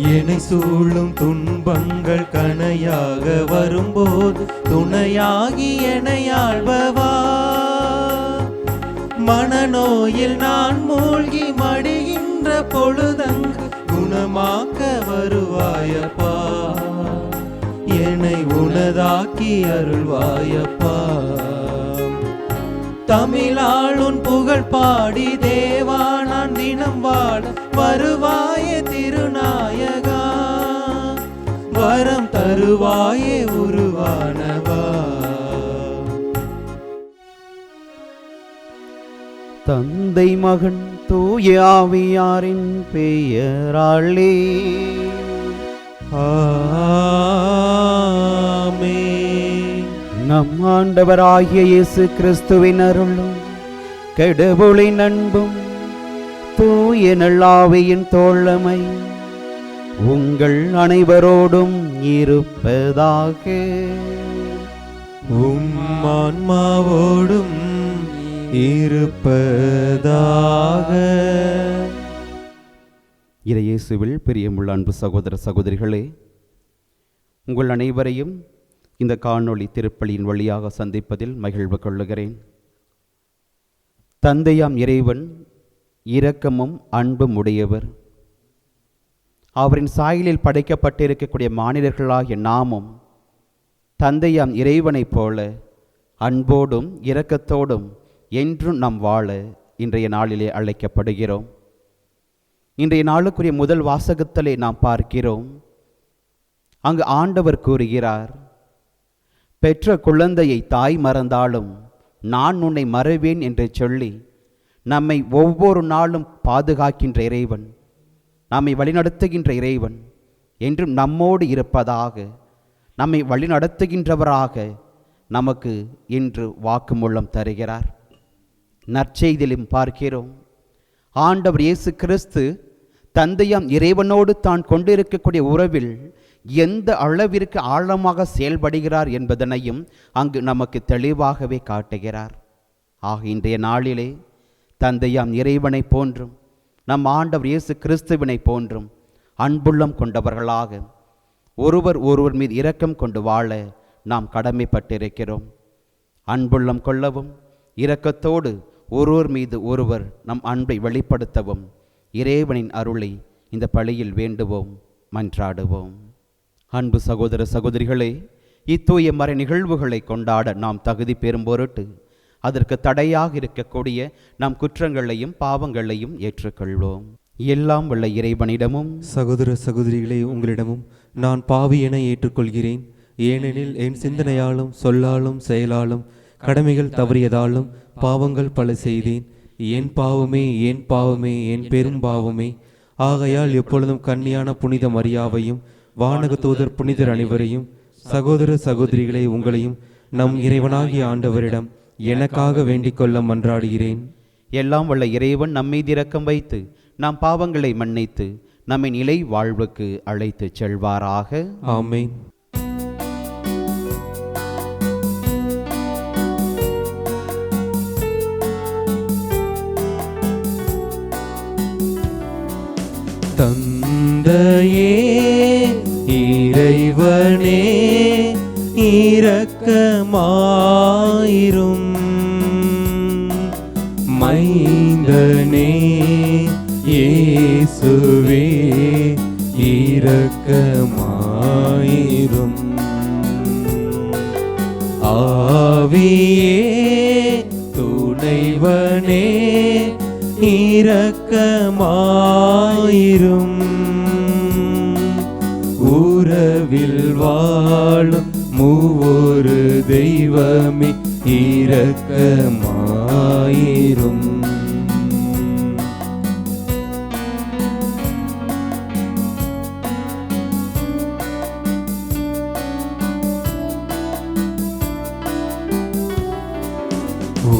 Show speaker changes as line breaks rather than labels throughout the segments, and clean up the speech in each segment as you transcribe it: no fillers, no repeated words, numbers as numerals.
என்னை சூழும் துன்பங்கள் கணையாக வரும்போது துணையாகி என்னை ஆள்பவா. மனநோயில் நான் மூழ்கி மடிகின்ற பொழுதங்கு குணமாக்க வருவாயப்பா. என்னை உனதாக்கி அருள்வாயப்பா. தமிழாளுன் புகழ் பாடி தேவா நான் தினம் வாழ வருவாயே திருநாயகா. வரம் தருவாயே உருவானவா.
தந்தை மகன் தூய ஆவியாரின் பெயராலே
ஆமென்.
நம் ஆண்டவராகிய இயேசு கிறிஸ்துவின் அருளும் கடவுளின் அன்பும் தூய நல்லாவியின் தோழமை உங்கள் அனைவரோடும் இருப்பதாக.
ஆன்மாவோடும் இருப்பதாக.
இயேசுவில் பிரியமுள்ள அன்பு சகோதர சகோதரிகளே, உங்கள் அனைவரையும் இந்த காணொளி திருப்பலியின் வழியாக சந்திப்பதில் மகிழ்வு கொள்ளுகிறேன். தந்தையாம் இறைவன் இரக்கமும் அன்பும் உடையவர். அவரின் சாயலில் படைக்கப்பட்டிருக்கக்கூடிய மானிடர்களாகிய நாமும் தந்தையாம் இறைவனைப் போல அன்போடும் இரக்கத்தோடும் என்றும் நாம் வாழ இன்றைய நாளிலே அழைக்கப்படுகிறோம். இன்றைய நாளுக்குரிய முதல் வாசகத்திலே நாம் பார்க்கிறோம். அங்கு ஆண்டவர் கூறுகிறார், பெற்ற குழந்தையை தாய் மறந்தாலும் நான் உன்னை மறவேன் என்று சொல்லி நம்மை ஒவ்வொரு நாளும் பாதுகாக்கின்ற இறைவன், நம்மை வழிநடத்துகின்ற இறைவன் என்றும் நம்மோடு இருப்பதாக, நம்மை வழிநடத்துகின்றவராக நமக்கு இன்று வாக்குமூலம் தருகிறார். நற்செய்தியிலும் பார்க்கிறோம், ஆண்டவர் இயேசு கிறிஸ்து தந்தையாம் இறைவனோடு தான் கொண்டிருக்கக்கூடிய உறவில் எந்த அளவிற்கு ஆழமாக செயல்படுகிறார் என்பதனையும் அங்கு நமக்கு தெளிவாகவே காட்டுகிறார். ஆக இன்றைய நாளிலே தந்தையாம் இறைவனை போன்றும் நம் ஆண்டவர் இயேசு கிறிஸ்துவினை போன்றும் அன்புள்ளம் கொண்டவர்களாக ஒருவர் ஒருவர் மீது இரக்கம் கொண்டு வாழ நாம் கடமைப்பட்டிருக்கிறோம். அன்புள்ளம் கொள்ளவும் இரக்கத்தோடு ஒருவர் மீது ஒருவர் நம் அன்பை வெளிப்படுத்தவும் இறைவனின் அருளை இந்த பலியில் வேண்டுவோம், மன்றாடுவோம். அன்பு சகோதர சகோதரிகளே, இத்தூய மறை நிகழ்வுகளை கொண்டாட நாம் தகுதி பெறும் பொருட்டு அதற்கு தடையாக இருக்கக்கூடிய நம் குற்றங்களையும் பாவங்களையும் ஏற்றுக்கொள்வோம். எல்லாம் வல்ல இறைவனிடமும்
சகோதர சகோதரிகளே, உங்களிடமும் நான் பாவி என ஏற்றுக்கொள்கிறேன். ஏனெனில் என் சிந்தனையாலும் சொல்லாலும் செயலாலும் கடமைகள் தவறியதாலும் பாவங்கள் பல செய்தேன். என் பாவமே என் பாவமே என் பெரும் பாவமே. ஆகையால் எப்பொழுதும் கன்னியான புனித மரியாவையும் வானக தூதர் புனிதர் அனைவரையும் சகோதர சகோதரிகளை உங்களையும் நம் இறைவனாகிய ஆண்டவரிடம் எனக்காக வேண்டிக் கொள்ள மன்றாடுகிறேன்.
எல்லாம் வல்ல இறைவன் நம்மீது இரக்கம் வைத்து நாம் பாவங்களை மன்னித்து நம்மை நிலை வாழ்வுக்கு அழைத்து செல்வாராக.
ஆமென். தந்தையே இறைவனே இரக்கமாயிரும். மைந்தனே இயேசுவே இரக்கமாயிரும். ஆவியே துணைவனே இரக்கமாயிரும். உறவில் வாழும் மூவொரு தெய்வமே இரக்கமாயிரும்.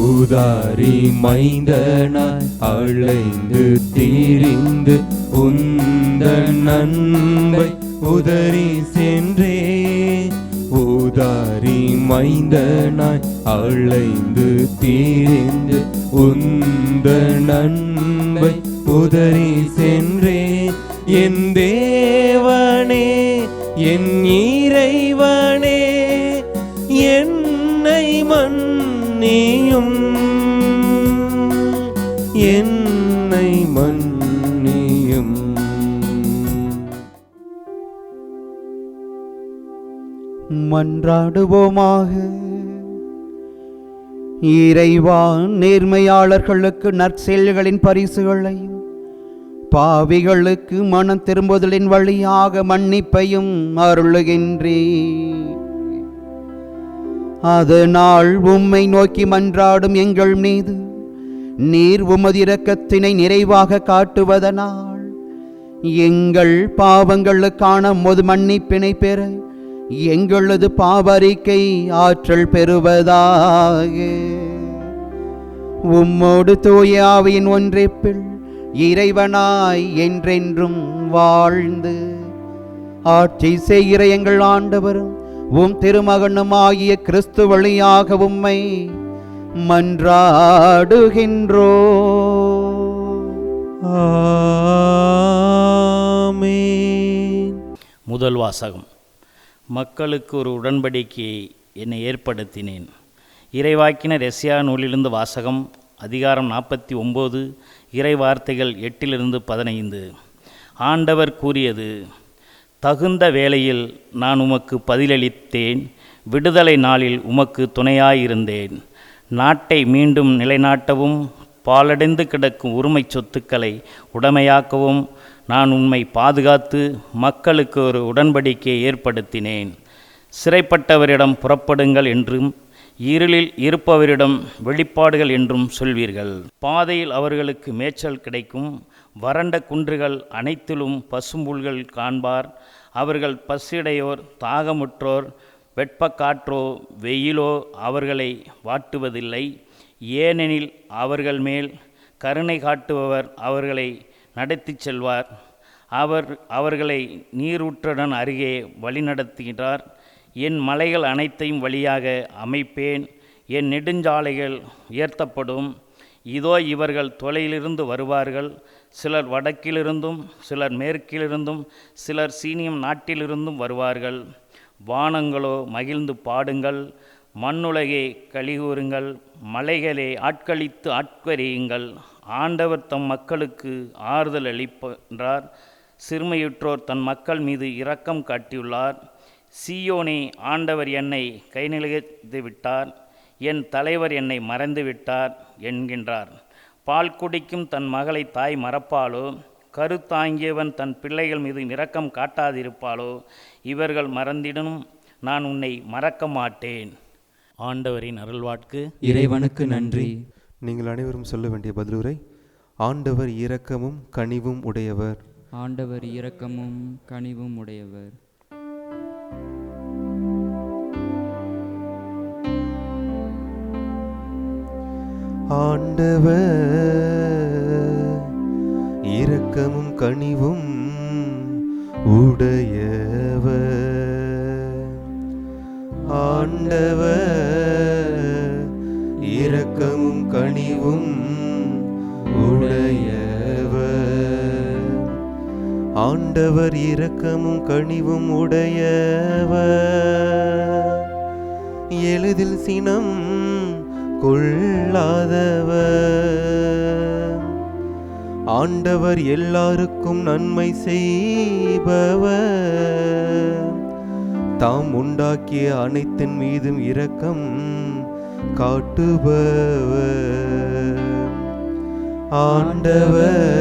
ஊதாரி மைந்தனாய் அழைந்து திரிந்து உந்தன் அன்பை உதறி சென்றே. ஊதாரி மைந்தனாய் அழைந்து திரிந்து உந்தன் அன்பை உதறி சென்றே. என் தேவனே என் இறைவனே என்னை மன்னியும், என்னை மன்னியும்.
மன்றாடுவோமாக. இறைவா, நேர்மையாளர்களுக்கு நற்செயல்களின் பரிசுகளையும் பாவிகளுக்கு மனம் திரும்புதலின் வழியாக மன்னிப்பையும் அருளுகின்றேன். அதனால் உம்மை நோக்கி மன்றாடும் எங்கள் மீது நீர் உமது இரக்கத்தினை நிறைவாக காட்டுவதனால் எங்கள் பாவங்களுக்கான உமது மன்னிப்பினை பெற எங்களது பாவரிக்கை ஆற்றல் பெறுவதாக. உம்மோடு தூய ஆவியின் ஒன்றிப்பில் இறைவனாய் என்றென்றும் வாழ்ந்து ஆட்சி செய்கிற எங்கள் ஆண்டவரும் உம் திருமகனும் ஆகிய கிறிஸ்து வழியாக உம்மை மன்றாடுகின்றோ.
ஆமென்.
முதல் வாசகம். மக்களுக்கு ஒரு உடன்படிக்கையை என்னை ஏற்படுத்தினேன். இறைவாக்கினர் எஸ்யா நூலிலிருந்து வாசகம். அதிகாரம் 49, இறை வார்த்தைகள் 8-15. ஆண்டவர் கூறியது: தகுந்த வேளையில் நான் உமக்கு பதிலளித்தேன், விடுதலை நாளில் உமக்கு துணையாயிருந்தேன். நாட்டை மீண்டும் நிலைநாட்டவும் பாலடைந்து கிடக்கும் உரிமை சொத்துக்களை உடைமையாக்கவும் நான் உம்மை பாதுகாத்து மக்களுக்கு ஒரு உடன்படிக்கையை ஏற்படுத்தினேன். சிறைப்பட்டவரிடம் புறப்படுங்கள் என்றும் இருளில் இருப்பவரிடம் வெளிப்பாடுகள் என்றும் சொல்வீர்கள். பாதையில் அவர்களுக்கு மேய்ச்சல் கிடைக்கும். வறண்ட குன்றுகள் அனைத்திலும் பசும்புல்கள் காண்பார். அவர்கள் பசியுடையோர், தாகமுற்றோர், வெட்பக்காற்றோ வெயிலோ அவர்களை வாட்டுவதில்லை. ஏனெனில் அவர்கள் மேல் கருணை காட்டுபவர் அவர்களை நடத்தி செல்வார். அவர்களை நீரூற்றுடன் அருகே வழிநடத்துகிறார். என் மலைகள் அனைத்தையும் வழியாக அமைப்பேன். என் நெடுஞ்சாலைகள் உயர்த்தப்படும். இதோ இவர்கள் தொலையிலிருந்து வருவார்கள். சிலர் வடக்கிலிருந்தும் சிலர் மேற்கிலிருந்தும் சிலர் சீனியம் நாட்டிலிருந்தும் வருவார்கள். வானங்களோ மகிழ்ந்து பாடுங்கள், மண்ணுலகே கலிகூறுங்கள், மலைகளே ஆட்களித்து ஆட்கரியுங்கள். ஆண்டவர் தம் மக்களுக்கு ஆறுதல் அளிக்கின்றார். சிறுமையுற்றோர் தன் மக்கள் மீது இரக்கம் காட்டியுள்ளார். சீயோனே, ஆண்டவர் என்னை கை நிலைத்து விட்டார், என் தலைவர் என்னை மறந்து விட்டார் என்கின்றார். பால் குடிக்கும் தன் மகளை தாய் மறப்பாளோ? கருத்தாங்கியவன் தன் பிள்ளைகள் மீது இரக்கம் காட்டாதிருப்பாளோ? இவர்கள் மறந்திடனும் நான் உன்னை மறக்க மாட்டேன். ஆண்டவரின் அருள்வாட்கு.
இறைவனுக்கு நன்றி. நீங்கள் அனைவரும் சொல்ல வேண்டிய பதிலுரை: ஆண்டவர் இரக்கமும் கனிவும் உடையவர்.
ஆண்டவர் இரக்கமும் கனிவும் உடையவர்.
ஆண்டவர் இரக்கமும் கனிவும் உடையவர். ஆண்டவர் இரக்கமும் கனிவும் உடையவர். ஆண்டவர் இரக்கமும் கனிவும் உடையவர். எளிதில் சினம் கொள்ளாதவர். ஆண்டவர் எல்லாருக்கும் நன்மை செய்பவர். தாம் உண்டாக்கிய அனைத்தின் மீதும் இரக்கம் காட்டுபவர். ஆண்டவர்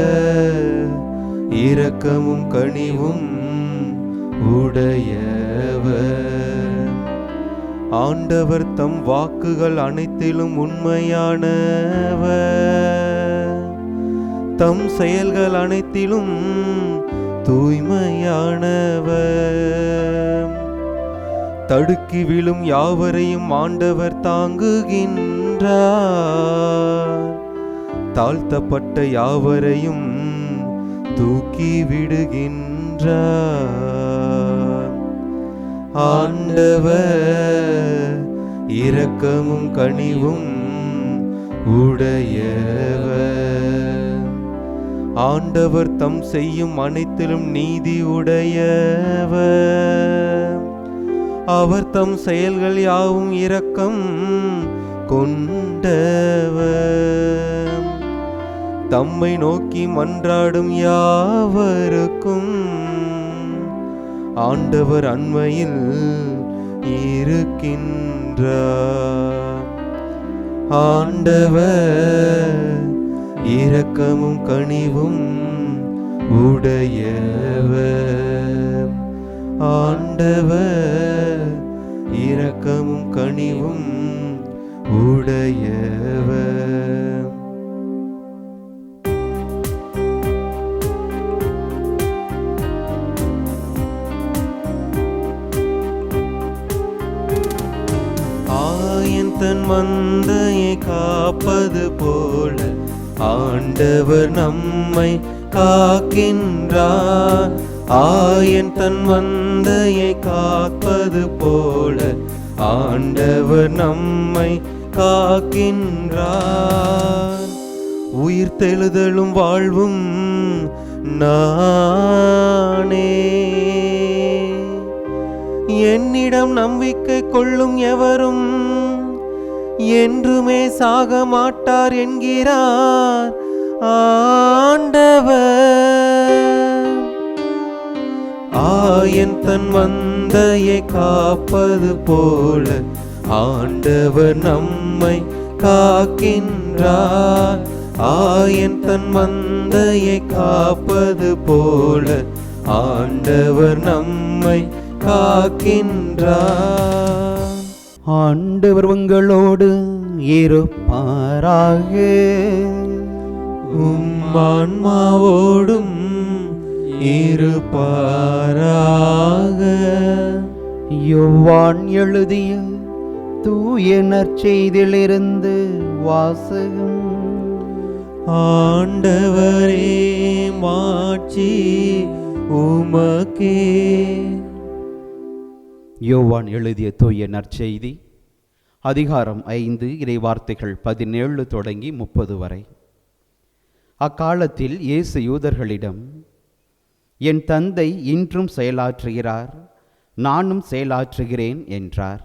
இரக்கமும் கனிவும் உடையவர். ஆண்டவர் தம் வாக்குகள் அனைத்திலும் உண்மையானவர். தம் செயல்கள் அனைத்திலும் தூய்மையானவர். தடுக்கி விழும் யாவரையும் ஆண்டவர் தாங்குகின்றார். தாழ்த்தப்பட்ட யாவரையும் தூக்கி விடுகின்றார். ஆண்டவர் இரக்கமும் கனிவும் உடையவர். ஆண்டவர் தம் செய்யும் அனைத்திலும் நீதி உடையவர். அவர் தம் செயல்கள் யாவும் இரக்கம் கொண்டவர். தம்மை நோக்கி மன்றாடும் யாவருக்கும் ஆண்டவர் அண்மையில் இருக்கின்றார். ஆண்டவர் இரக்கமும் கனிவும் உடையவர். ஆண்டவர் இரக்கமும் கனிவும் உடையவர். ஆயன் தன் மந்தையை காப்பது போல ஆண்டவர் நம்மை காக்கின்றார். ஆயன் தன் மந்தையை காப்பது போல ஆண்டவர் நம்மை காக்கின்றார். உயிர்த்தெழுதலும் வாழ்வும் நானே. என்னிடம் நம்பிக்கை கொள்ளும் எவரும் என்றுமே சாக மாட்டார் என்கிறார் ஆண்டவர். ஆயன் தன் மந்தையை காப்பது போல ஆண்டவர் நம்மை காக்கின்றார். ஆயன் தன் மந்தையை காப்பது போல ஆண்டவர் நம்மை காக்கின்றார்.
ஆண்டவர் உங்களோடு இருப்பாராக.
உம் ஆன்மாவோடும் இருப்பாராக.
யோவான் எழுதிய தூய நற்செய்தியிலிருந்து வாசகம்.
ஆண்டவரே மாட்சி உமக்கே.
யோவான் எழுதிய தூய நற்செய்தி அதிகாரம் 5 இறைவார்த்தைகள் 17 தொடங்கி 30 வரை. அக்காலத்தில் இயேசு யூதர்களிடம், என் தந்தை இன்றும் செயலாற்றுகிறார், நானும் செயலாற்றுகிறேன் என்றார்.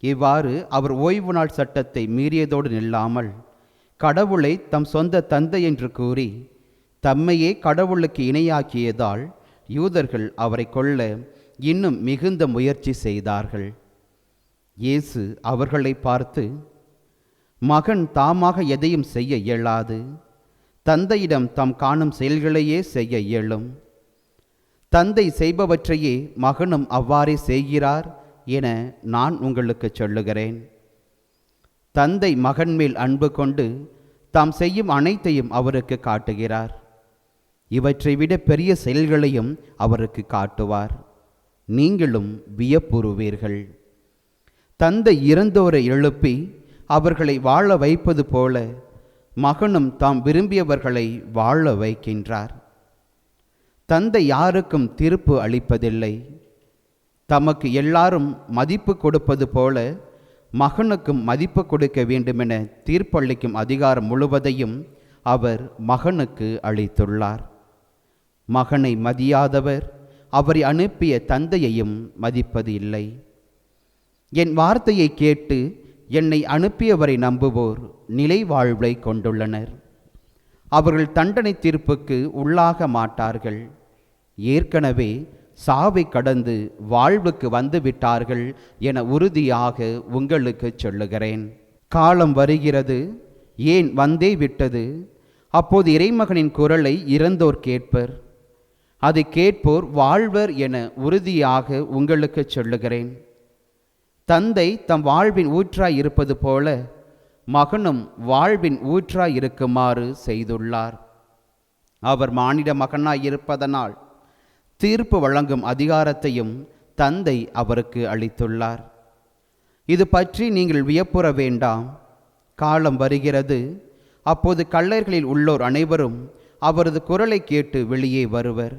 இவ்வாறு அவர் ஓய்வு நாள் சட்டத்தை மீறியதோடு நில்லாமல் கடவுளை தம் சொந்த தந்தை என்று கூறி தம்மையே கடவுளுக்கு இணையாக்கியதால் யூதர்கள் அவரை கொல்ல இன்னும் மிகுந்த முயற்சி செய்தார்கள். இயேசு அவர்களை பார்த்து, மகன் தாமாக எதையும் செய்ய இயலாது, தந்தையிடம் தாம் காணும் செயல்களையே செய்ய இயலும். தந்தை செய்பவற்றையே மகனும் அவ்வாறே செய்கிறார் என நான் உங்களுக்கு சொல்லுகிறேன். தந்தை மகன் மேல் அன்பு கொண்டு தாம் செய்யும் அனைத்தையும் அவருக்கு காட்டுகிறார். இவற்றை விட பெரிய செயல்களையும் அவருக்கு காட்டுவார். நீங்களும் வியப்புறுவீர்கள். தந்தை இறந்தோரை எழுப்பி அவர்களை வாழ வைப்பது போல மகனும் தாம் விரும்பியவர்களை வாழ வைக்கின்றார். தந்தை யாருக்கும் தீர்ப்பு அளிப்பதில்லை. தமக்கு எல்லாரும் மதிப்பு கொடுப்பது போல மகனுக்கும் மதிப்பு கொடுக்க வேண்டுமென தீர்ப்பளிக்கும் அதிகாரம் முழுவதையும் அவர் மகனுக்கு அளித்துள்ளார். மகனை மதியாதவர் அவரை அனுப்பிய தந்தையையும் மதிப்பது இல்லை. என் வார்த்தையை கேட்டு என்னை அனுப்பியவரை நம்புவோர் நிலை வாழ்வை கொண்டுள்ளனர். அவர்கள் தண்டனை தீர்ப்புக்கு உள்ளாக மாட்டார்கள். ஏற்கனவே சாவை கடந்து வாழ்வுக்கு வந்து விட்டார்கள் என உறுதியாக உங்களுக்கு சொல்லுகிறேன். காலம் வருகிறது, ஏன் வந்தே விட்டது. அப்போது இறைமகனின் குரலை இறந்தோர் கேட்பர். அதை கேட்போர் வாழ்வர் என உறுதியாக உங்களுக்கு சொல்லுகிறேன். தந்தை தம் வாழ்வின் ஊற்றாய் இருப்பது போல மகனும் வாழ்வின் ஊற்றாய் இருக்குமாறு செய்துள்ளார். அவர் மானிட மகனாய் இருப்பதனால் தீர்ப்பு வழங்கும் அதிகாரத்தையும் தந்தை அவருக்கு அளித்துள்ளார். இது பற்றி நீங்கள் வியப்புற வேண்டாம். காலம் வருகிறது, அப்போது கல்லறைகளில் உள்ளோர் அனைவரும் அவரது குரலை கேட்டு வெளியே வருவர்.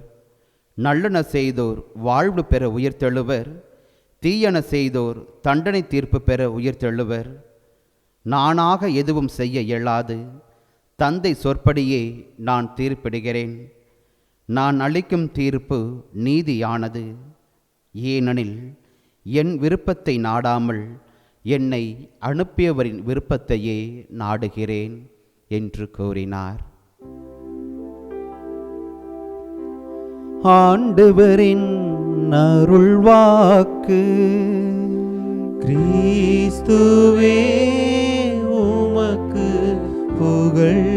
நல்லன செய்தோர் வாழ்வு பெற உயிர்த்தெழுவர், தீயன செய்தோர் தண்டனை தீர்ப்பு பெற உயிர்த்தெழுவர். நானாக எதுவும் செய்ய இயலாது, தந்தை சொற்படியே நான் தீர்ப்பிடுகிறேன். நான் அளிக்கும் தீர்ப்பு நீதியானது. ஏனெனில் என் விருப்பத்தை நாடாமல் என்னை அனுப்பியவரின் விருப்பத்தையே நாடுகிறேன் என்று கூறினார். ஆண்டவரின் அருள்வாக்கு.
கிறிஸ்துவே உமக்கு புகழ்.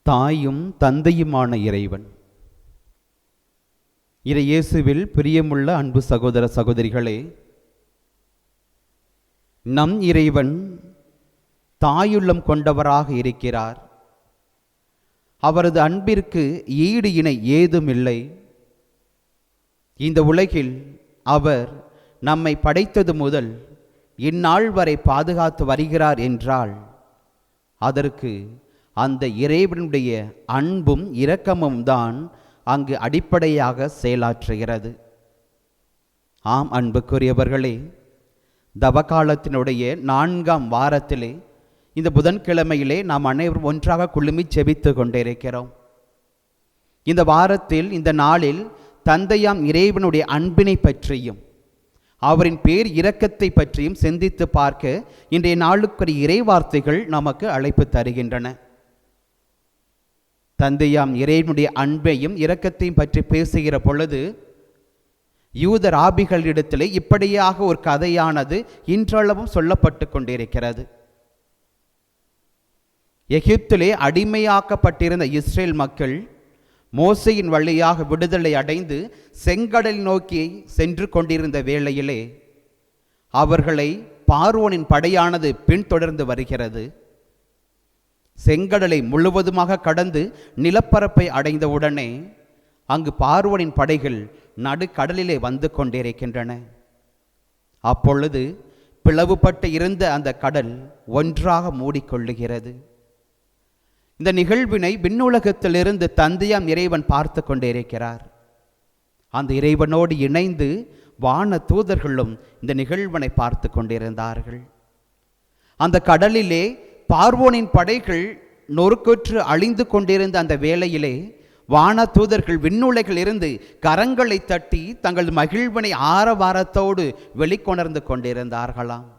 தாயும் தந்தையுமான இறைவன், இயேசுவில் பிரியமுள்ள அன்பு சகோதர சகோதரிகளே, நம் இறைவன் தாயுள்ளம் கொண்டவராக இருக்கிறார். அவரது அன்பிற்கு ஈடு இணை ஏதுமில்லை. இந்த உலகில் அவர் நம்மை படைத்தது முதல் இந்நாள் வரை பாதுகாத்து வருகிறார் என்றால் அதற்கு அந்த இறைவனுடைய அன்பும் இரக்கமும் தான் அங்கு அடிப்படையாக செயலாற்றுகிறது. ஆம் அன்புக்குரியவர்களே, தவக்காலத்தினுடைய 4ஆம் வாரத்திலே இந்த புதன்கிழமையிலே நாம் அனைவரும் ஒன்றாக குழுமி செபித்து கொண்டிருக்கிறோம். இந்த வாரத்தில், இந்த நாளில் தந்தையாம் இறைவனுடைய அன்பினை பற்றியும் அவரின் பேர் இரக்கத்தை பற்றியும் சிந்தித்து பார்க்க இன்றைய நாளுக்குரிய இறைவார்த்தைகள் நமக்கு அழைப்பு தருகின்றன. தந்தையாம் இறைவனுடைய அன்பையும் இரக்கத்தையும் பற்றி பேசுகிற பொழுது யூத ராபிகளிடத்திலே இப்படியாக ஒரு கதையானது இன்றளவும் சொல்லப்பட்டு கொண்டிருக்கிறது. எகிப்திலே அடிமையாக்கப்பட்டிருந்த இஸ்ரேல் மக்கள் மோசையின் வழியாக விடுதலை அடைந்து செங்கடல் நோக்கி சென்று கொண்டிருந்த வேளையிலே அவர்களை பார்வோனின் படையானது பின்தொடர்ந்து வருகிறது. செங்கடலை முழுவதுமாக கடந்து நிலப்பரப்பை அடைந்தவுடனே அங்கு பார்வோனின் படைகள் நடுக்கடலிலே வந்து கொண்டிருக்கின்றன. அப்பொழுது பிளவுபட்டு இருந்த அந்த கடல் ஒன்றாக மூடிக்கொள்ளுகிறது. இந்த நிகழ்வினை விண்ணுலகத்திலிருந்து தந்தையாம் இறைவன் பார்த்து கொண்டிருக்கிறார். அந்த இறைவனோடு இணைந்து வான தூதர்களும் இந்த நிகழ்வினை பார்த்து கொண்டிருந்தார்கள். அந்த கடலிலே பார்வோனின் படைகள் நொறுக்குற்று அழிந்து கொண்டிருந்த அந்த வேளையிலே வான தூதர்கள் விண்ணுலகில் இருந்து கரங்களை தட்டி தங்கள் மகிழ்வினை ஆரவாரத்தோடு வெளிக்கொணர்ந்து கொண்டிருந்தார்களாம்.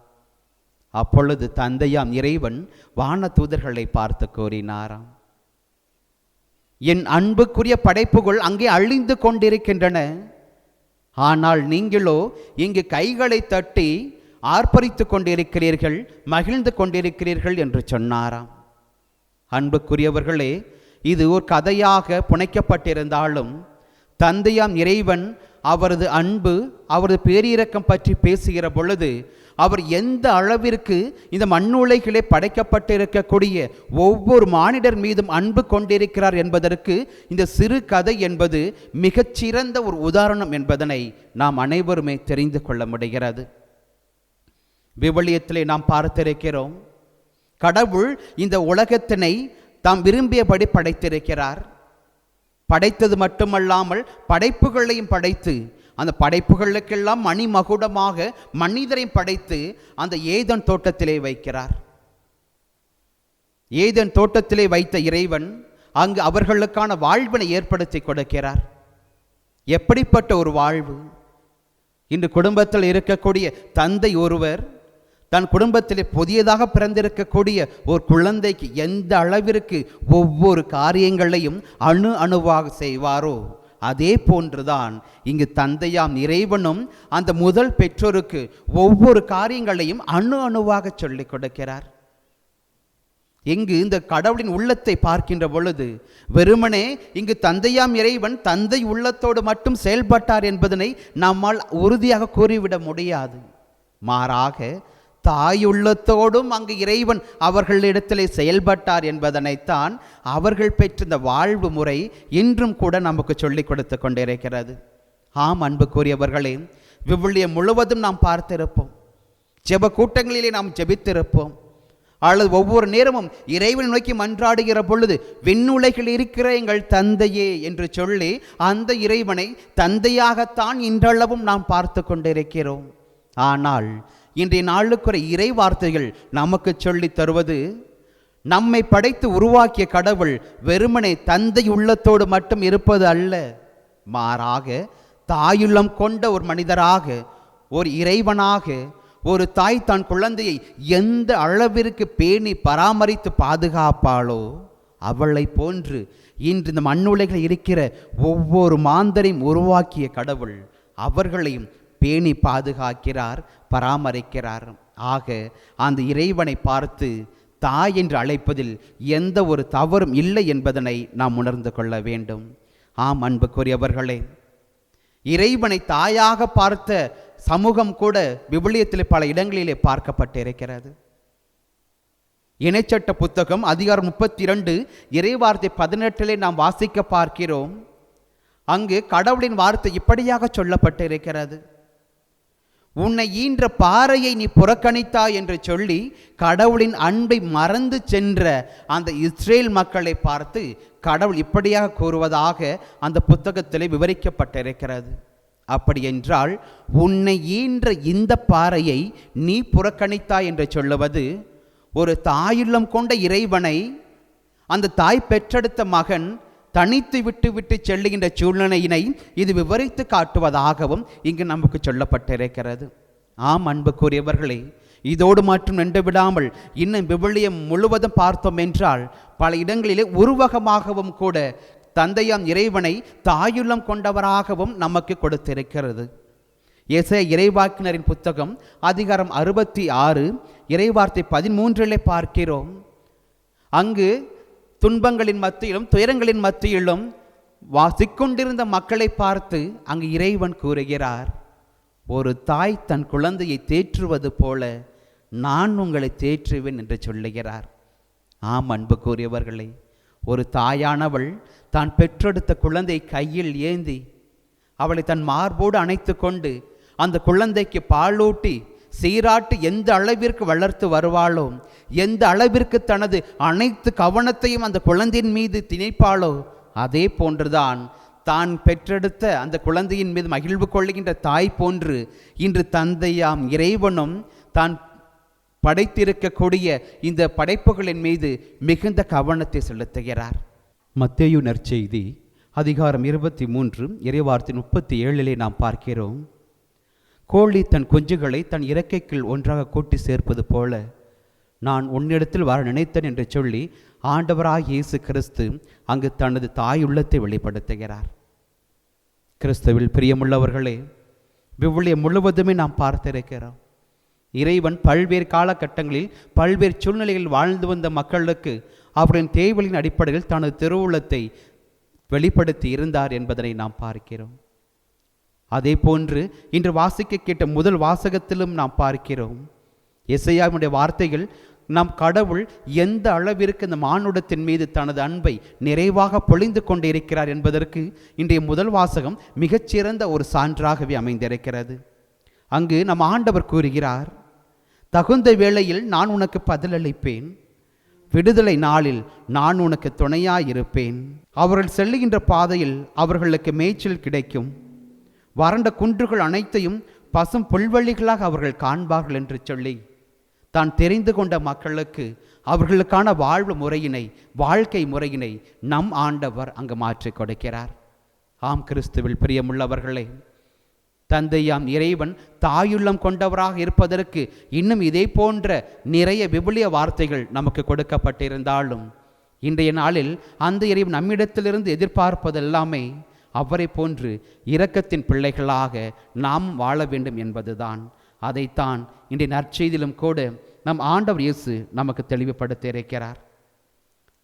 அப்பொழுது தந்தையாம் இறைவன் வான தூதர்களை பார்த்து கூறினாராம், என் அன்புக்குரிய படைப்புகள் அங்கே அழிந்து கொண்டிருக்கின்றன, ஆனால் நீங்களோ இங்கு கைகளை தட்டி ஆர்ப்பரித்து கொண்டிருக்கிறீர்கள், மகிழ்ந்து கொண்டிருக்கிறீர்கள் என்று சொன்னாராம். அன்புக்குரியவர்களே, இது ஒரு கதையாக புனைக்கப்பட்டிருந்தாலும் தந்தையாம் இறைவன் அவரது அன்பு, அவரது பேரிரக்கம் பற்றி பேசுகிற பொழுது அவர் எந்த அளவிற்கு இந்த மண்ணுலகிலே படைக்கப்பட்டிருக்கக்கூடிய ஒவ்வொரு மானிடர் மீதும் அன்பு கொண்டிருக்கிறார் என்பதற்கு இந்த சிறு கதை என்பது மிகச்சிறந்த ஒரு உதாரணம் என்பதனை நாம் அனைவருமே தெரிந்து கொள்ள முடிகிறது. விவிலியத்திலே நாம் பார்த்திருக்கிறோம், கடவுள் இந்த உலகத்தினை தாம் விரும்பியபடி படைத்திருக்கிறார். படைத்தது மட்டுமல்லாமல் படைப்புகளையும் படைத்து அந்த படைப்புகளுக்கெல்லாம் மணிமகுடமாக மனிதரை படைத்து அந்த ஏதேன் தோட்டத்திலே வைக்கிறார். ஏதேன் தோட்டத்திலே வைத்த இறைவன் அங்கு அவர்களுக்கான வாழ்வினை ஏற்படுத்தி கொடுக்கிறார். எப்படிப்பட்ட ஒரு வாழ்வு! இன்று குடும்பத்தில் இருக்கக்கூடிய தந்தை ஒருவர் தன் குடும்பத்திலே புதியதாக பிறந்திருக்கக்கூடிய ஒரு குழந்தைக்கு எந்த அளவிற்கு ஒவ்வொரு காரியங்களையும் அணு அணுவாக செய்வாரோ அதே போன்றுதான் இங்கு தந்தையாம் இறைவனும் அந்த முதல் பெற்றோருக்கு ஒவ்வொரு காரியங்களையும் அணு அணுவாக சொல்லிக் கொடுக்கிறார். இங்கு இந்த கடவுளின் உள்ளத்தை பார்க்கின்ற பொழுது வெறுமனே இங்கு தந்தையாம் இறைவன் தந்தை உள்ளத்தோடு மட்டும் செயல்பட்டார் என்பதனை நம்மால் உறுதியாக கூறிவிட முடியாது. மாறாக தாயுள்ளத்தோடும் அங்கு இறைவன் அவர்களிடத்திலே செயல்பட்டார் என்பதனைத்தான் அவர்கள் பெற்ற இந்த வாழ்வு முறை இன்றும் கூட நமக்கு சொல்லிக் கொடுத்து கொண்டிருக்கிறது. ஆம் அன்புக்குரியவர்களே, விவிலியம் முழுவதும் நாம் பார்த்திருப்போம், ஜெப கூட்டங்களிலே நாம் ஜெபித்திருப்போம், அல்லது ஒவ்வொரு நேரமும் இறைவனை நோக்கி மன்றாடுகிற பொழுது விண்ணுலகில் இருக்கிற எங்கள் தந்தையே என்று சொல்லி அந்த இறைவனை தந்தையாகத்தான் இன்றளவும் நாம் பார்த்து கொண்டிருக்கிறோம். ஆனால் இன்றைய நாளுக்குரிய இறை வார்த்தைகள் நமக்கு சொல்லி தருவது, நம்மை படைத்து உருவாக்கிய கடவுள் வெறுமனே தந்தை உள்ளத்தோடு மட்டும் இருப்பது அல்ல, மாறாக தாயுள்ளம் கொண்ட ஒரு மனிதராக, ஒரு இறைவனாக, ஒரு தாய் தன் குழந்தையை எந்த அளவிற்கு பேணி பராமரித்து பாதுகாப்பாளோ அவளை போன்று இன்று இந்த மண்ணுலகில் இருக்கிற ஒவ்வொரு மாந்தரையும் உருவாக்கிய கடவுள் அவர்களையும் பேணி பாதுகாக்கிறார், பராமரிக்கிறார். ஆக அந்த இறைவனை பார்த்து தாய் என்று அழைப்பதில் எந்த ஒரு தவறும் இல்லை என்பதனை நாம் உணர்ந்து கொள்ள வேண்டும். ஆம் அன்புக்குரியவர்களே, இறைவனை தாயாக பார்த்த சமூகம் கூட விவிலியத்தில் பல இடங்களிலே பார்க்கப்பட்டிருக்கிறது. இணைச்சட்ட புத்தகம் அதிகாரம் 32 இறைவார்த்தை 18 நாம் வாசிக்க பார்க்கிறோம். அங்கு கடவுளின் வார்த்தை இப்படியாக சொல்லப்பட்டிருக்கிறது: உன்னை ஈன்ற பாறையை நீ புறக்கணித்தாய் என்று சொல்லி கடவுளின் அன்பை மறந்து சென்ற அந்த இஸ்ரேல் மக்களை பார்த்து கடவுள் இப்படியாக கூறுவதாக அந்த புத்தகத்திலே விவரிக்கப்பட்டிருக்கிறது. அப்படி என்றால் உன்னை ஈன்ற இந்த பாறையை நீ புறக்கணித்தாய் என்று சொல்லுவது ஒரு தாயுள்ளம் கொண்ட இறைவனை அந்த தாய் பெற்றெடுத்த மகன் தனித்து விட்டு செல்லுகின்ற சூழ்நிலையினை இது விவரித்து காட்டுவதாகவும் இங்கு நமக்கு சொல்லப்பட்டிருக்கிறது. ஆம் அன்புக்குரியவர்களே, இதோடு மட்டும் நின்று விடாமல் இன்னும் விவிலியம் முழுவதும் பார்த்தோம் என்றால் பல இடங்களிலே உருவகமாகவும் கூட தந்தையாம் இறைவனை தாயுள்ளம் கொண்டவராகவும் நமக்கு கொடுத்திருக்கிறது. எசேயா இறைவாக்கினரின் புத்தகம் அதிகாரம் 66 இறைவார்த்தை 13 பார்க்கிறோம். அங்கு துன்பங்களின் மத்தியிலும் துயரங்களின் மத்தியிலும் வாசிக்கொண்டிருந்த மக்களை பார்த்து அங்கு இறைவன் கூறுகிறார், ஒரு தாய் தன் குழந்தையை தேற்றுவது போல நான் உங்களை தேற்றுவேன் என்று சொல்லுகிறார். ஆம் அன்புக்குரியவர்களே, ஒரு தாயானவள் தான் பெற்றெடுத்த குழந்தை கையில் ஏந்தி அவளை தன் மார்போடு அணைத்து கொண்டு அந்த குழந்தைக்கு பாலூட்டி சீராட்டி எந்த அளவிற்கு வளர்த்து வருவாளோ, எந்த அளவிற்கு தனது அனைத்து கவனத்தையும் அந்த குழந்தையின் மீது திணிப்பாளோ, அதே போன்றுதான் தான் பெற்றெடுத்த அந்த குழந்தையின் மீது மகிழ்வு கொள்ளுகின்ற தாய் போன்று இன்று தந்தையாம் இறைவனும் தான் படைத்திருக்கக்கூடிய இந்த படைப்புகளின் மீது மிகுந்த கவனத்தை செலுத்துகிறார். மத்தேயு நற்செய்தி அதிகாரம் 23 இறைவார்த்தை 37 நாம் பார்க்கிறோம். கோழி தன் குஞ்சுகளை தன் இறக்கைக்குள் ஒன்றாக கூட்டி சேர்ப்பது போல நான் உன்னிடத்தில் வர நினைத்தேன் என்று சொல்லி ஆண்டவராய் இயேசு கிறிஸ்து அங்கு தனது தாயுள்ளத்தை வெளிப்படுத்துகிறார். கிறிஸ்துவில் பிரியமுள்ளவர்களே, விவிலியம் முழுவதுமே நாம் பார்த்திருக்கிறோம். இறைவன் பல்வேறு காலகட்டங்களில் பல்வேறு சூழ்நிலைகளில் வாழ்ந்து வந்த மக்களுக்கு அவரின் தேவைகளின் அடிப்படையில் தனது திருவுள்ளத்தை வெளிப்படுத்தி இருந்தார் என்பதனை நாம் பார்க்கிறோம். அதே போன்று இன்று வாசிக்க கேட்ட முதல் வாசகத்திலும் நாம் பார்க்கிறோம். எசேயாவினுடைய வார்த்தைகள் நம் கடவுள் எந்த அளவிற்கு இந்த மானுடத்தின் மீது தனது அன்பை நிறைவாக பொழிந்து கொண்டு இருக்கிறார் என்பதற்கு இன்றைய முதல் வாசகம் மிகச்சிறந்த ஒரு சான்றாகவே அமைந்திருக்கிறது. அங்கு நம் ஆண்டவர் கூறுகிறார், தகுந்த வேளையில் நான் உனக்கு பதிலளிப்பேன், விடுதலை நாளில் நான் உனக்கு துணையாயிருப்பேன். அவர்கள் செல்லுகின்ற பாதையில் அவர்களுக்கு மேய்ச்சல் கிடைக்கும், வறண்ட குன்றுகள் அனைத்தையும் பசும் புல்வெளிகளாக அவர்கள் காண்பார்கள் என்று சொல்லி தான் தெரிந்து கொண்ட மக்களுக்கு அவர்களுக்கான வாழ்வு முறையினை, வாழ்க்கை முறையினை நம் ஆண்டவர் அங்கு மாற்றிக் கொடுக்கிறார். ஆம் கிறிஸ்துவில் பிரியமுள்ளவர்களே, தந்தையாம் இறைவன் தாயுள்ளம் கொண்டவராக இருப்பதற்கு இன்னும் இதே போன்ற நிறைய விவிலிய வார்த்தைகள் நமக்கு கொடுக்கப்பட்டிருந்தாலும் இன்றைய நாளில் அந்த இறைவன் நம்மிடத்திலிருந்து எதிர்பார்ப்பதெல்லாமே அவரை போன்று இரக்கத்தின் பிள்ளைகளாக நாம் வாழ வேண்டும் என்பதுதான். அதைத்தான் இன்றைய நற்செய்தியிலும் கூட நம் ஆண்டவர் இயேசு நமக்கு தெளிவுபடுத்த இருக்கிறார்.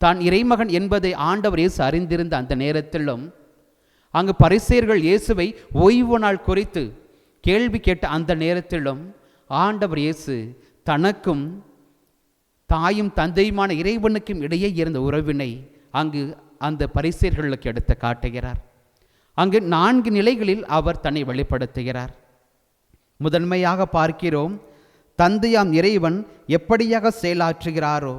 தான் இறைமகன் என்பதை ஆண்டவர் இயேசு அறிந்திருந்த அந்த நேரத்திலும் அங்கு பரிசேயர்கள் இயேசுவை ஓய்வு நாள் குறித்து கேள்வி கேட்ட அந்த நேரத்திலும் ஆண்டவர் இயேசு தனக்கும் தாயும் தந்தையுமான இறைவனுக்கும் இடையே இருந்த உறவினை அங்கு அந்த பரிசேயர்களுக்கு எடுத்து காட்டுகிறார். அங்கு 4 நிலைகளில் அவர் தன்னை வெளிப்படுத்துகிறார். முதன்மையாக பார்க்கிறோம், தந்தையாம் இறைவன் எப்படியாக செயலாற்றுகிறாரோ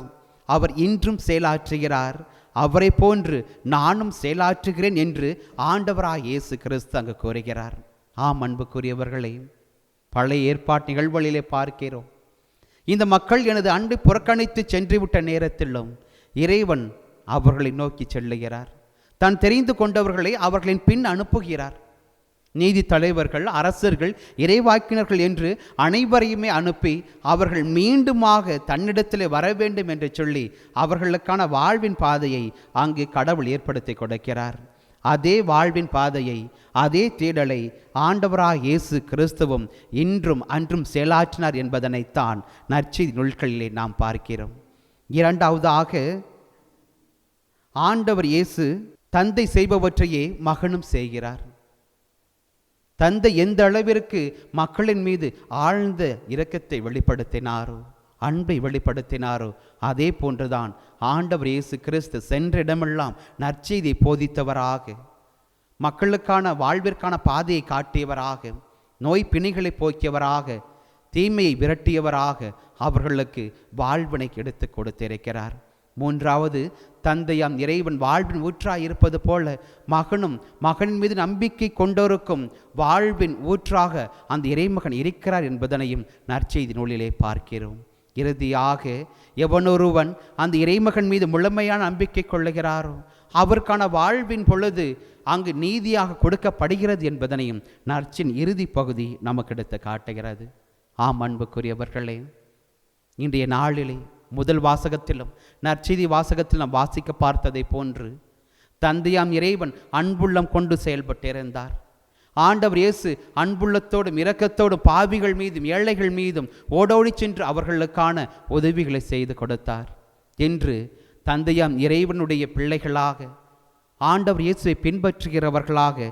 அவர் இன்றும் செயலாற்றுகிறார், அவரை போன்று நானும் செயலாற்றுகிறேன் என்று ஆண்டவராய் இயேசு கிறிஸ்து அங்கு கூறுகிறார். ஆம் அன்புக்குரியவர்களே, பழைய ஏற்பாட்டு நிகழ்வுகளிலே பார்க்கிறோம், இந்த மக்கள் எனது அன்பை புறக்கணித்து சென்றுவிட்ட நேரத்திலும் இறைவன் அவர்களை நோக்கி செல்லுகிறார். தான் தெரிந்து கொண்டவர்களை அவர்களின் பின் அனுப்புகிறார். நீதி தலைவர்கள், அரசர்கள், இறைவாக்கினர்கள் என்று அனைவரையுமே அனுப்பி அவர்கள் மீண்டுமாக தன்னிடத்திலே வர வேண்டும் என்று சொல்லி அவர்களுக்கான வாழ்வின் பாதையை அங்கு கடவுள் ஏற்படுத்தி கொடுக்கிறார். அதே வாழ்வின் பாதையை, அதே தேடலை ஆண்டவராக இயேசு கிறிஸ்துவும் இன்றும் அன்றும் செயலாற்றினார் என்பதனைத்தான் நற்செய்தி நூல்களிலே நாம் பார்க்கிறோம். இரண்டாவதாக, ஆண்டவர் இயேசு தந்தை செய்பவற்றையே மகனும் செய்கிறார். தந்தை எந்த அளவிற்கு மக்களின் மீது ஆழ்ந்த இரக்கத்தை வெளிப்படுத்தினாரோ, அன்பை வெளிப்படுத்தினாரோ, அதே போன்றுதான் ஆண்டவர் இயேசு கிறிஸ்து சென்ற இடமெல்லாம் நற்செய்தியை போதித்தவராக, மக்களுக்கான வாழ்விற்கான பாதையை காட்டியவராக, நோய் பிணிகளை போக்கியவராக, தீமையை விரட்டியவராக அவர்களுக்கு வாழ்வினை எடுத்து கொடுத்திருக்கிறார். மூன்றாவது, தந்தையாம் இறைவன் வாழ்வின் ஊற்றாய் இருப்பது போல மகனும் மகனின் மீது நம்பிக்கை கொண்டோருக்கும் வாழ்வின் ஊற்றாக அந்த இறைமகன் இருக்கிறார் என்பதனையும் நற்செய்தி நூலிலே பார்க்கிறோம். இறுதியாக, எவனொருவன் அந்த இறைமகன் மீது முழுமையான நம்பிக்கை கொள்ளுகிறாரோ அவருக்கான வாழ்வின் பொழுது அங்கு நீதியாக கொடுக்கப்படுகிறது என்பதனையும் நற்சின் இறுதி பகுதி நமக்கு எடுத்து காட்டுகிறது. ஆம் அன்புக்குரியவர்களே, இன்றைய நாளிலே முதல் வாசகத்திலும் நற்செய்தி வாசகத்தில் நாம் வாசிக்க பார்த்ததை போன்று தந்தையாம் இறைவன் அன்புள்ளம் கொண்டு செயல்பட்டிருந்தார். ஆண்டவர் இயேசு அன்புள்ளத்தோடும் இரக்கத்தோடும் பாவிகள் மீதும் ஏழைகள் மீதும் ஓடோடி சென்று அவர்களுக்கான உதவிகளை செய்து கொடுத்தார் என்று தந்தையாம் இறைவனுடைய பிள்ளைகளாக, ஆண்டவர் இயேசுவை பின்பற்றுகிறவர்களாக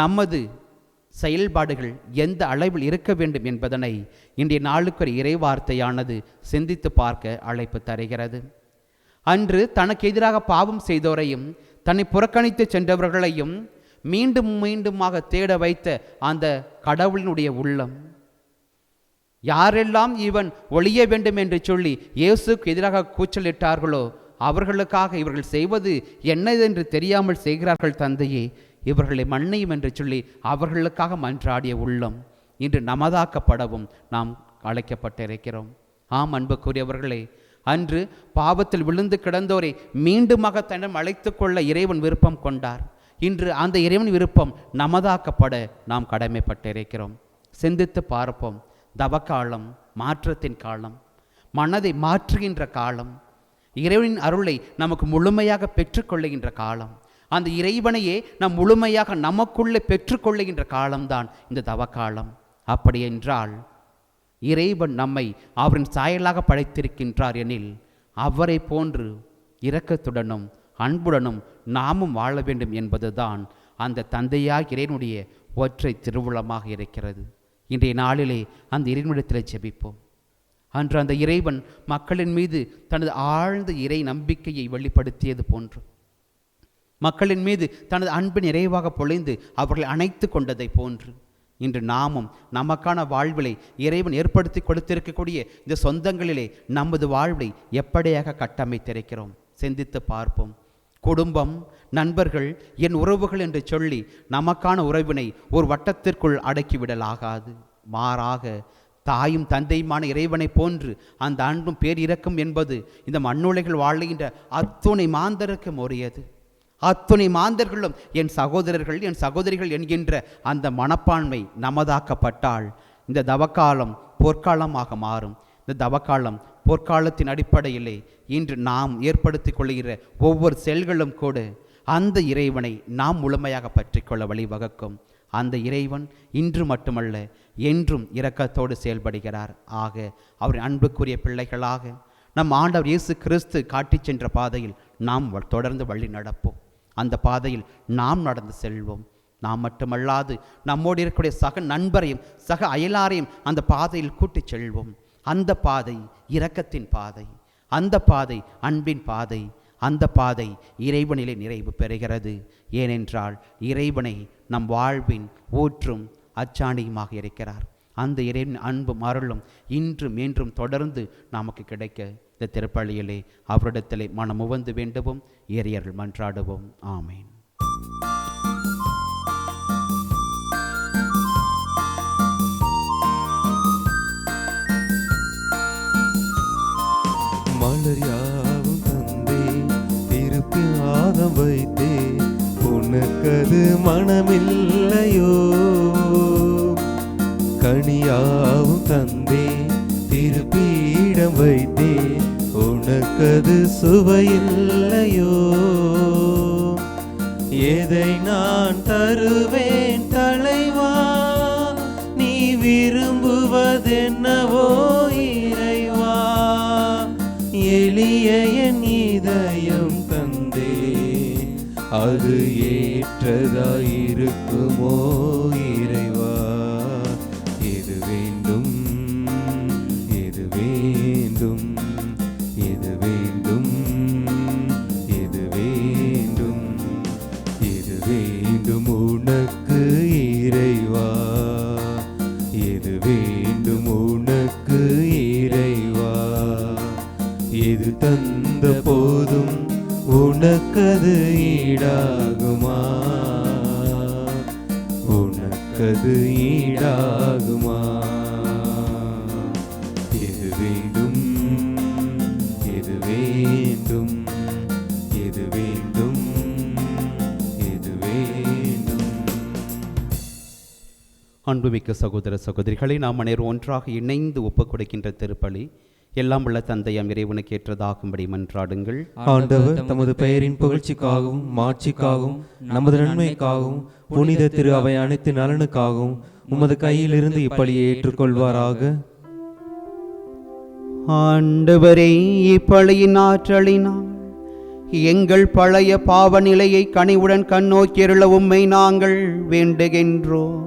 நமது செயல்பாடுகள் எந்த அளவில் இருக்க வேண்டும் என்பதனை இன்றைய நாளுக்கு ஒரு இறைவார்த்தையானது சிந்தித்து பார்க்க அழைப்பு தருகிறது. அன்று தனக்கு எதிராக பாவம் செய்தோரையும் தன்னை புறக்கணித்து சென்றவர்களையும் மீண்டும் மீண்டுமாக தேட வைத்த அந்த கடவுளினுடைய உள்ளம், யாரெல்லாம் இவன் ஒழிய வேண்டும் என்று சொல்லி இயேசுக்கு எதிராக கூச்சலிட்டார்களோ அவர்களுக்காக இவர்கள் செய்வது என்னதென்று தெரியாமல் செய்கிறார்கள் தந்தையே, இவர்களை மன்னியும் என்று சொல்லி அவர்களுக்காக மன்றாடிய உள்ளம் இன்று நமதாக்கப்படவும் நாம் அழைக்கப்பட்டிருக்கிறோம். ஆம் அன்புக்குரியவர்களே, அன்று பாவத்தில் விழுந்து கிடந்தோரை மீண்டுமாக தன்னிடம் அழைத்து கொள்ள இறைவன் விருப்பம் கொண்டார். இன்று அந்த இறைவன் விருப்பம் நமதாக்கப்பட நாம் கடமைப்பட்டிருக்கிறோம். சிந்தித்து பார்ப்போம். தவக்காலம் மாற்றத்தின் காலம், மனதை மாற்றுகின்ற காலம், இறைவனின் அருளை நமக்கு முழுமையாக பெற்றுக்கொள்ளுகின்ற காலம், அந்த இறைவனையே நாம் முழுமையாக நமக்குள்ளே பெற்றுக்கொள்ளுகின்ற காலம்தான் இந்த தவக்காலம். அப்படி என்றால் இறைவன் நம்மை அவரின் சாயலாக படைத்திருக்கின்றார் எனில் அவரை போன்று இரக்கத்துடனும் அன்புடனும் நாமும் வாழ வேண்டும் என்பதுதான் அந்த தந்தையாக இறைவனுடைய ஒற்றை திருவுளமாக இருக்கிறது. இன்றைய நாளிலே அந்த இறைவனிடத்தில் ஜெபிப்போம். அன்று அந்த இறைவன் மக்களின் மீது தனது ஆழ்ந்த இறை நம்பிக்கையை வெளிப்படுத்தியது போன்று, மக்களின் மீது தனது அன்பின் நிறைவாக பொழிந்து அவர்களை அணைத்து கொண்டதை போன்று, இன்று நாமும் நமக்கான வாழ்விலை இறைவன் ஏற்படுத்தி கொடுத்திருக்கக்கூடிய இந்த சொந்தங்களிலே நமது வாழ்வை எப்படியாக கட்டமைத்திருக்கிறோம் சிந்தித்து பார்ப்போம். குடும்பம், நண்பர்கள், என் உறவுகள் என்று சொல்லி நமக்கான உறவினை ஒரு வட்டத்திற்குள் அடக்கிவிடலாகாது. மாறாக தாயும் தந்தையுமான இறைவனை போன்று அந்த அன்பும் பேரிரக்கம் என்பது இந்த மண்ணுலகில் வாழ்கின்ற அத்துணை மாந்தருக்கு உரியது. அத்துணை மாந்தர்களும் என் சகோதரர்கள், என் சகோதரிகள் என்கின்ற அந்த மனப்பான்மை நமதாக்கப்பட்டால் இந்த தவக்காலம் பொற்காலமாக மாறும். இந்த தவக்காலம் பொற்காலத்தின் அடிப்படையிலே இன்று நாம் ஏற்படுத்தி கொள்கிற ஒவ்வொரு செயல்களும் கூட அந்த இறைவனை நாம் முழுமையாக பற்றி கொள்ள வழிவகுக்கும். அந்த இறைவன் இன்று மட்டுமல்ல என்றும் இரக்கத்தோடு செயல்படுகிறார். ஆக அவரின் அன்புக்குரிய பிள்ளைகளாக நம் ஆண்டவர் இயேசு கிறிஸ்து காட்டி சென்ற பாதையில் நாம் தொடர்ந்து வழி நடப்போம். அந்த பாதையில் நாம் நடந்து செல்வோம். நாம் மட்டுமல்லாது நம்மோடு இருக்கக்கூடிய சக நண்பரையும் சக அயலாரையும் அந்த பாதையில் கூட்டிச் செல்வோம். அந்த பாதை இரக்கத்தின் பாதை, அந்த பாதை அன்பின் பாதை, அந்த பாதை இறைவனிலே நிறைவு பெறுகிறது. ஏனென்றால் இறைவனை நம் வாழ்வின் ஊற்றும் அச்சாணியுமாக இருக்கிறார். அந்த இறைவன் அன்பும் அருளும் இன்றும் என்றும் தொடர்ந்து நமக்கு கிடைக்க இந்த திருப்பலியிலே அவரிடத்திலே மனமுவந்து வேண்டுவோம், ஏறியர்கள் மன்றாடுவோம். ஆமேன்.
மனமில்லையோ? கனியாவும் தந்தே திருப்பீடம் வைத்தே உனக்கது சுவையில்லையோ? எதை நான் தருவேன் தலைவா, நீ விரும்புவதென்னவோ இறைவா? எளிய என் இதயம் தந்தே அது ஏற்றதாயிருக்குமோ இறைவா? எது வேண்டும், எது வேண்டும், எது வேண்டும், எது வேண்டும், எது வேண்டும் உனக்கு இறைவா? எது வேண்டும் உனக்கு இறைவா? எது தந்த போதும் உனக்கது ஈடாகுமா? உனக்கது ஈடாகுமா? எது வேண்டும், எது வேண்டும், எது வேண்டும், எது வேண்டும்?
அன்புமிக்க சகோதர சகோதரிகளை நாம் அனைவரும் ஒன்றாக இணைந்து ஒப்புக் கொடுக்கின்ற திருப்பலி எல்லாம் உள்ள தந்தையாம் இறைவனுக்கு ஏற்றதாகும்படி மன்றாடுங்கள்.
ஆண்டவர் தமது பெயரின் புகழ்ச்சிக்காகவும் மாட்சிக்காகவும் நமது நன்மைக்காகவும் புனித திரு அவை அனைத்து நலனுக்காகவும் உமது கையிலிருந்து இப்பலியை ஏற்றுக்கொள்வாராக.
ஆண்டவரே, இப்பலியின் ஆற்றலினால் எங்கள் பழைய பாவ நிலையை கனிவுடன் கண்ணோக்கியருள உம்மை நாங்கள் வேண்டுகின்றோம்.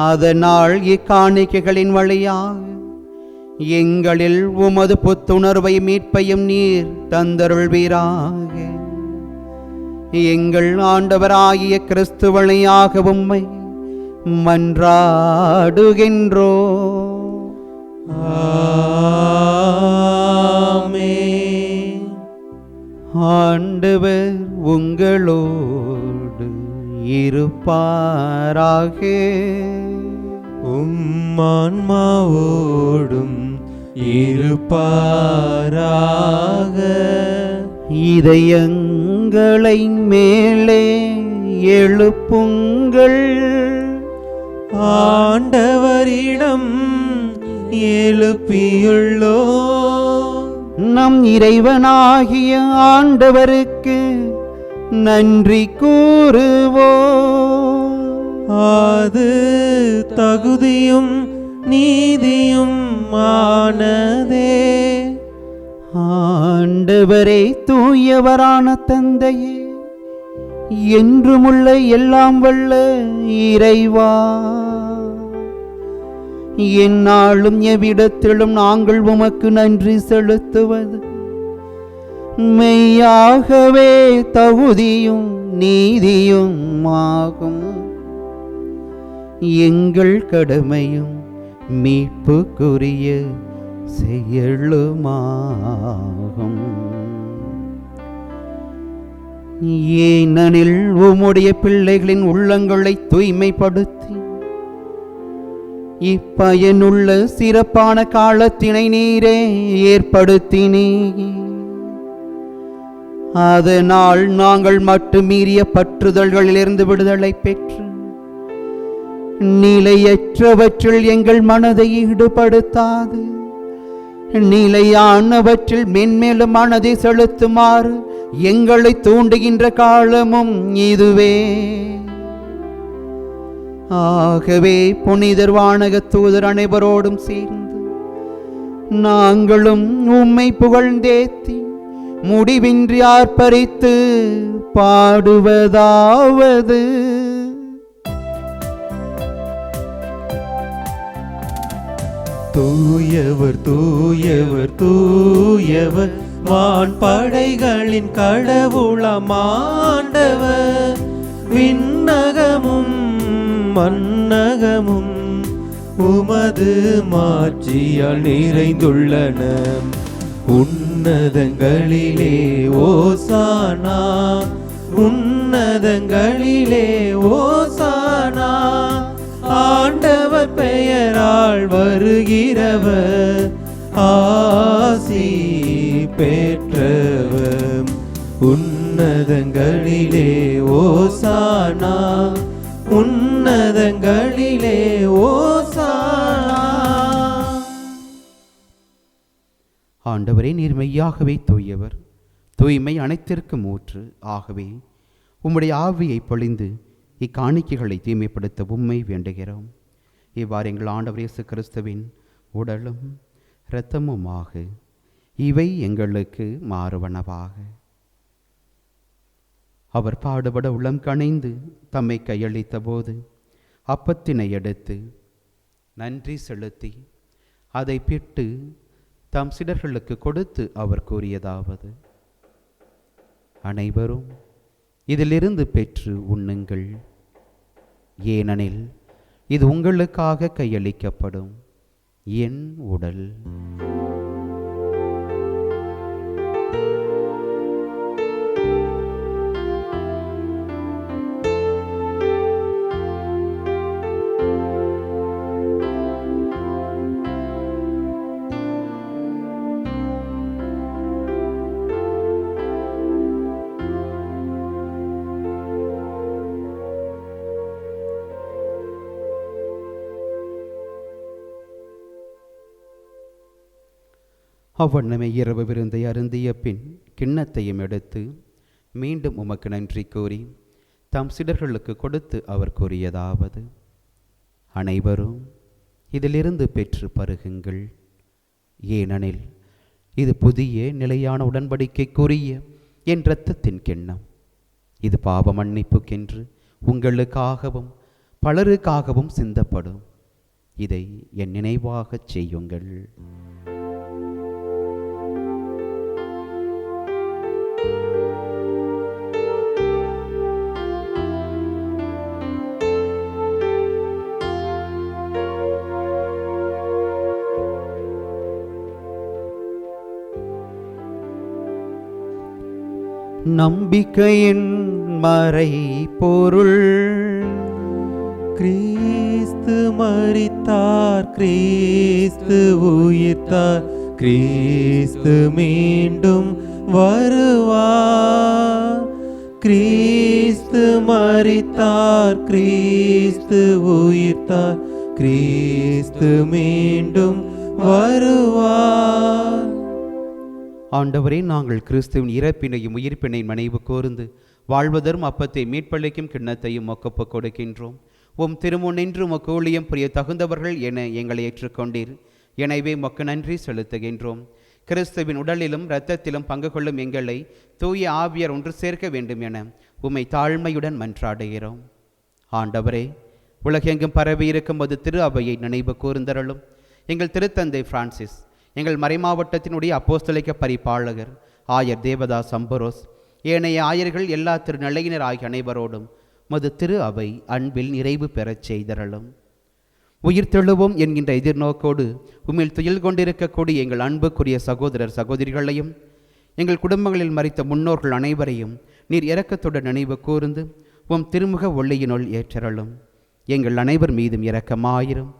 அதனால் இக்காணிக்கைகளின் வழியாக எங்களில் உமது புத்துணர்வை மீட்பையும் நீர் தந்தருள்வீராக. எங்கள் ஆண்டவராகிய கிறிஸ்து வழியாக உம்மை மன்றாடுகின்றோ.
ஆமென்.
ஆண்டவர் உங்களோடு இருப்பாராக.
ஆன்மாவோடும் இருப்பாராக.
இதயங்களை மேலே எழுப்புங்கள்,
ஆண்டவரிடம் எழுப்பியுள்ளோ.
நம் இறைவனாகிய ஆண்டவருக்கு நன்றி கூறுவோம்.
அது தகுதியும் நீதியும் ஆனதே.
ஆண்டவரே, தூயவரான தந்தையே, என்றுமுள்ள எல்லாம் வல்ல இறைவா, எந்நாளும் எவ்விடத்திலும் நாங்கள் உமக்கு நன்றி செலுத்துவது மெய்யாகவே தகுதியும் நீதியும் ஆகும். எங்கள் கடமையும் மீட்புக்குரிய செயலுமாகும். ஏனெனில் உம்முடைய பிள்ளைகளின் உள்ளங்களை தூய்மைப்படுத்தி இப்பயனுள்ள சிறப்பான காலத்தினை நீரே ஏற்படுத்தினீ. அதனால் நாங்கள் மட்டுமீறிய பற்றுதல்களிலிருந்து விடுதலை பெற்று நிலையற்றவற்றில் எங்கள் மனதை ஈடுபடுத்தாது நிலையானவற்றில் மென்மேலும் மனதை செலுத்துமாறு எங்களை தூண்டுகின்ற காலமும் இதுவே. ஆகவே புனிதர் வானக தூதர் அனைவரோடும் சேர்ந்து நாங்களும் உம்மை புகழ்ந்தேத்தி முடிவின்றி ஆர்ப்பரித்து பாடுவதாவது:
தூயவர் தூயவர் தூயவர் வான் படைகளின் கடவுளமாண்டவர். விண்ணகமும் மன்னகமும் உமது மாட்சியால் நிறைந்துள்ளன. உன்னதங்களிலே ஓசானா, உன்னதங்களிலே ஓசானா. ஆண்டவர் பெயரால் வருகிறவர் ஆசி பெற்றவர். உன்னதங்களிலே ஓசானா, உன்னதங்களிலே ஓசானா.
ஆண்டவரே, நீர் மெய்யாகவே தூயவர், தூய்மை அனைத்திற்கும் ஊற்று. ஆகவே உம்முடைய ஆவியை பொழிந்து இக்காணிக்கைகளை தூய்மைப்படுத்த உம்மை வேண்டுகிறோம். இவ்வாறு எங்கள் ஆண்டவர் இயேசு கிறிஸ்துவின் உடலும் இரத்தமுமாக இவை எங்களுக்கு மாறுவனவாக. அவர் பாடுபட உளம் கனிந்து தம்மை கையளித்த போது அப்பத்தினை எடுத்து நன்றி செலுத்தி அதை பிட்டு தம் சீடர்களுக்கு கொடுத்து அவர் கூறியதாவது: அனைவரும் இதிலிருந்து பெற்று உண்ணுங்கள், ஏனெனில் இது உங்களுக்காக கையளிக்கப்படும் என் உடல். அவ்வண்ணமே இரவு விருந்தை அருந்திய பின் கிண்ணத்தையும் எடுத்து மீண்டும் உமக்கு நன்றி கூறி தம் சீடர்களுக்கு கொடுத்து அவர் கூறியதாவது: அனைவரும் இதிலிருந்து பெற்று பருகுங்கள், ஏனெனில் இது புதிய நிலையான உடன்படிக்கைக்குரிய என் இரத்தத்தின் கிண்ணம். இது பாவ மன்னிப்புக்கென்று உங்களுக்காகவும் பலருக்காகவும் சிந்தப்படும். இதை என் நினைவாகச் செய்யுங்கள். நம்பிக்கையின் மறை பொருள்.
கிறிஸ்து மரித்தார், கிறிஸ்து உயிர்த்தார், கிறிஸ்து மீண்டும் வருவார். கிறிஸ்து மரித்தார், கிறிஸ்து உயிர்த்தார், கிறிஸ்து மீண்டும் வருவார்.
ஆண்டவரே, நாங்கள் கிறிஸ்துவின் இறப்பினையும் உயிர்ப்பினையும் நினைவு கூர்ந்து வாழ்வதரும் அப்பத்தை மீட்பளிக்கும் கிண்ணத்தையும் ஒப்புக் கொடுக்கின்றோம். உம் திருமுன் நின்று உமக்கு ஊழியம் புரிய தகுந்தவர்கள் என எங்களை ஏற்றுக்கொண்டீர். எனவே உமக்கு நன்றி செலுத்துகின்றோம். கிறிஸ்துவின் உடலிலும் இரத்தத்திலும் பங்கு கொள்ளும் எங்களை தூய ஆவியார் ஒன்று சேர்க்க வேண்டும் என உம்மை தாழ்மையுடன் மன்றாடுகிறோம். ஆண்டவரே, உலகெங்கும் பரவி இருக்கும்போது திரு அவையை நினைவு கூர்ந்தருளும். எங்கள் திருத்தந்தை பிரான்சிஸ், எங்கள் மறைமாவட்டத்தினுடைய அப்போஸ்தலிக்க பரிபாலகர் ஆயர் தேவதாஸ் அம்பரோஸ், ஏனைய ஆயர்கள், எல்லா திருநிலையினர் ஆகிய அனைவரோடும் மது திரு அவை அன்பில் நிறைவு பெறச் செய்தரலும். உயிர் தெழுவோம் என்கின்ற எதிர்நோக்கோடு உம்மில் துயில் கொண்டிருக்கக்கூடிய எங்கள் அன்புக்குரிய சகோதரர் சகோதரிகளையும் எங்கள் குடும்பங்களில் மரித்த முன்னோர்கள் அனைவரையும் நீர் இரக்கத்துடன் நினைவு கூர்ந்து உம் திருமுக ஒளியினுள் ஏற்றரலும். எங்கள் அனைவர் மீதும் இரக்கமாயிரும்.